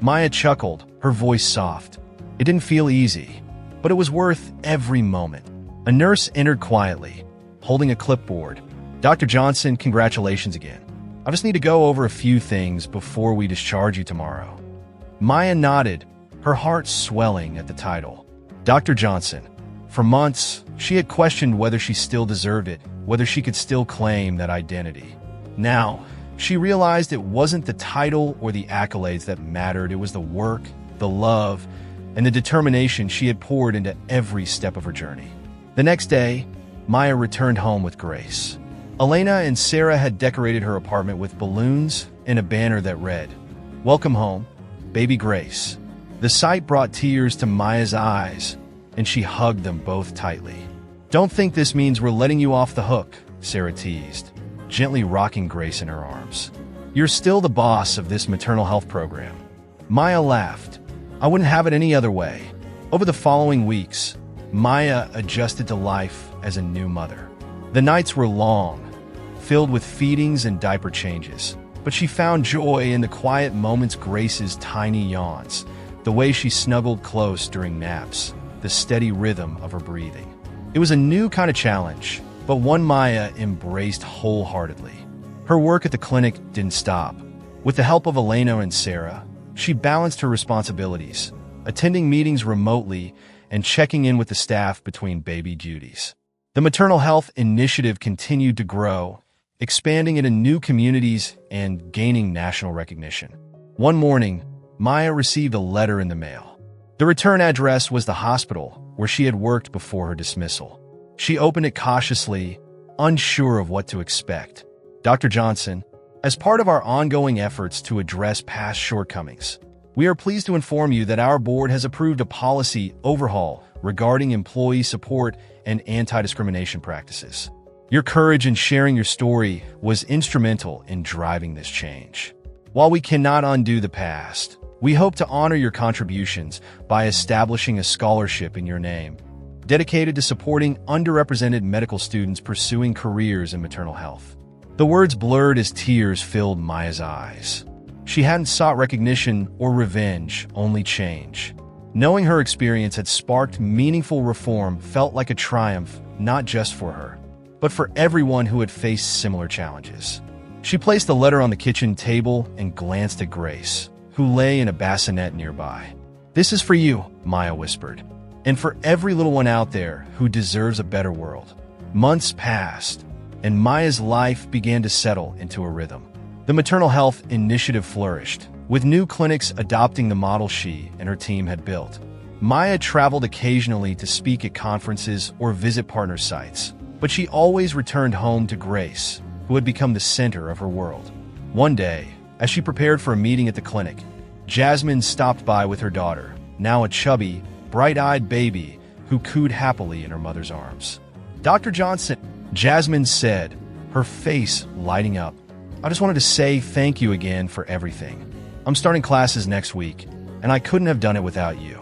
Maya chuckled, her voice soft. It didn't feel easy, but it was worth every moment. A nurse entered quietly, holding a clipboard. "Dr. Johnson, congratulations again. I just need to go over a few things before we discharge you tomorrow." Maya nodded, her heart swelling at the title. Dr. Johnson. For months, she had questioned whether she still deserved it, whether she could still claim that identity. Now, she realized it wasn't the title or the accolades that mattered. It was the work, the love, and the determination she had poured into every step of her journey. The next day, Maya returned home with Grace. Elena and Sarah had decorated her apartment with balloons and a banner that read, "Welcome home, baby Grace." The sight brought tears to Maya's eyes, and she hugged them both tightly. "Don't think this means we're letting you off the hook," Sarah teased, gently rocking Grace in her arms. "You're still the boss of this maternal health program." Maya laughed. "I wouldn't have it any other way." Over the following weeks, Maya adjusted to life as a new mother. The nights were long, filled with feedings and diaper changes, but she found joy in the quiet moments, Grace's tiny yawns, the way she snuggled close during naps, the steady rhythm of her breathing. It was a new kind of challenge, but one Maya embraced wholeheartedly. Her work at the clinic didn't stop. With the help of Elena and Sarah, she balanced her responsibilities, attending meetings remotely and checking in with the staff between baby duties. The maternal health initiative continued to grow, expanding into new communities and gaining national recognition. One morning, Maya received a letter in the mail. The return address was the hospital where she had worked before her dismissal. She opened it cautiously, unsure of what to expect. "Dr. Johnson, as part of our ongoing efforts to address past shortcomings, we are pleased to inform you that our board has approved a policy overhaul regarding employee support and anti-discrimination practices. Your courage in sharing your story was instrumental in driving this change. While we cannot undo the past, we hope to honor your contributions by establishing a scholarship in your name, dedicated to supporting underrepresented medical students pursuing careers in maternal health." The words blurred as tears filled Maya's eyes. She hadn't sought recognition or revenge, only change. Knowing her experience had sparked meaningful reform felt like a triumph, not just for her, but for everyone who had faced similar challenges. She placed the letter on the kitchen table and glanced at Grace, who lay in a bassinet nearby. "This is for you," Maya whispered, "and for every little one out there who deserves a better world." Months passed, and Maya's life began to settle into a rhythm. The maternal health initiative flourished, with new clinics adopting the model she and her team had built. Maya traveled occasionally to speak at conferences or visit partner sites, but she always returned home to Grace, who had become the center of her world. One day, as she prepared for a meeting at the clinic, Jasmine stopped by with her daughter, now a chubby, bright-eyed baby who cooed happily in her mother's arms. "Dr. Johnson," Jasmine said, her face lighting up. "I just wanted to say thank you again for everything. I'm starting classes next week, and I couldn't have done it without you."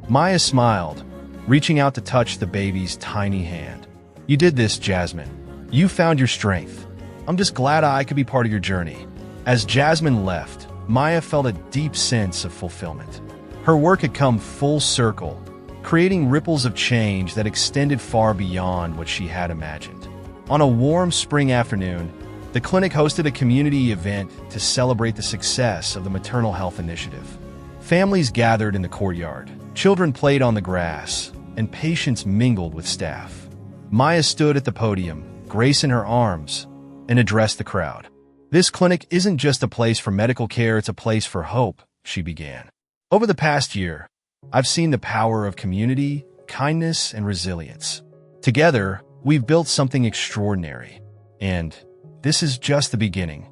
Maya smiled, reaching out to touch the baby's tiny hand. "You did this, Jasmine. You found your strength. I'm just glad I could be part of your journey." As Jasmine left, Maya felt a deep sense of fulfillment. Her work had come full circle, creating ripples of change that extended far beyond what she had imagined. On a warm spring afternoon, the clinic hosted a community event to celebrate the success of the Maternal Health Initiative. Families gathered in the courtyard, children played on the grass, and patients mingled with staff. Maya stood at the podium, Grace in her arms, and addressed the crowd. "This clinic isn't just a place for medical care, it's a place for hope," she began. "Over the past year, I've seen the power of community, kindness, and resilience. Together, we've built something extraordinary. And this is just the beginning."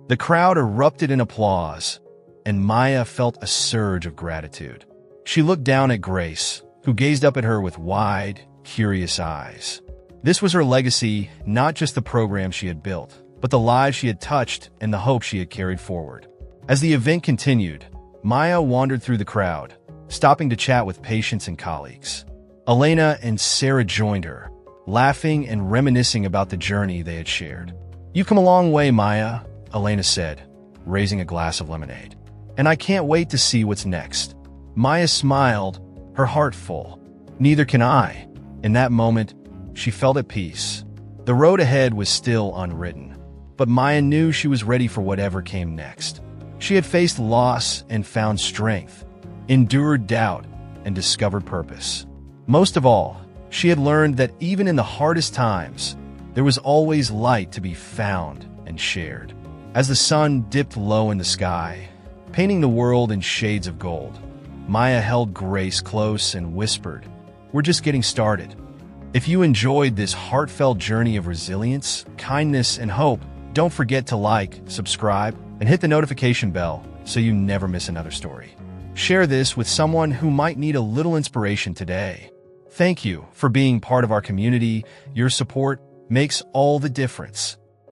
The crowd erupted in applause, and Maya felt a surge of gratitude. She looked down at Grace, who gazed up at her with wide, curious eyes. This was her legacy, not just the program she had built, but the lives she had touched and the hope she had carried forward. As the event continued, Maya wandered through the crowd, stopping to chat with patients and colleagues. Elena and Sarah joined her, laughing and reminiscing about the journey they had shared. "You've come a long way, Maya," Elena said, raising a glass of lemonade. "And I can't wait to see what's next." Maya smiled, her heart full. "Neither can I." In that moment, she felt at peace. The road ahead was still unwritten, but Maya knew she was ready for whatever came next. She had faced loss and found strength, endured doubt, and discovered purpose. Most of all, she had learned that even in the hardest times, there was always light to be found and shared. As the sun dipped low in the sky, painting the world in shades of gold, Maya held Grace close and whispered, "We're just getting started." If you enjoyed this heartfelt journey of resilience, kindness, and hope, don't forget to like, subscribe, and hit the notification bell so you never miss another story. Share this with someone who might need a little inspiration today. Thank you for being part of our community. Your support makes all the difference.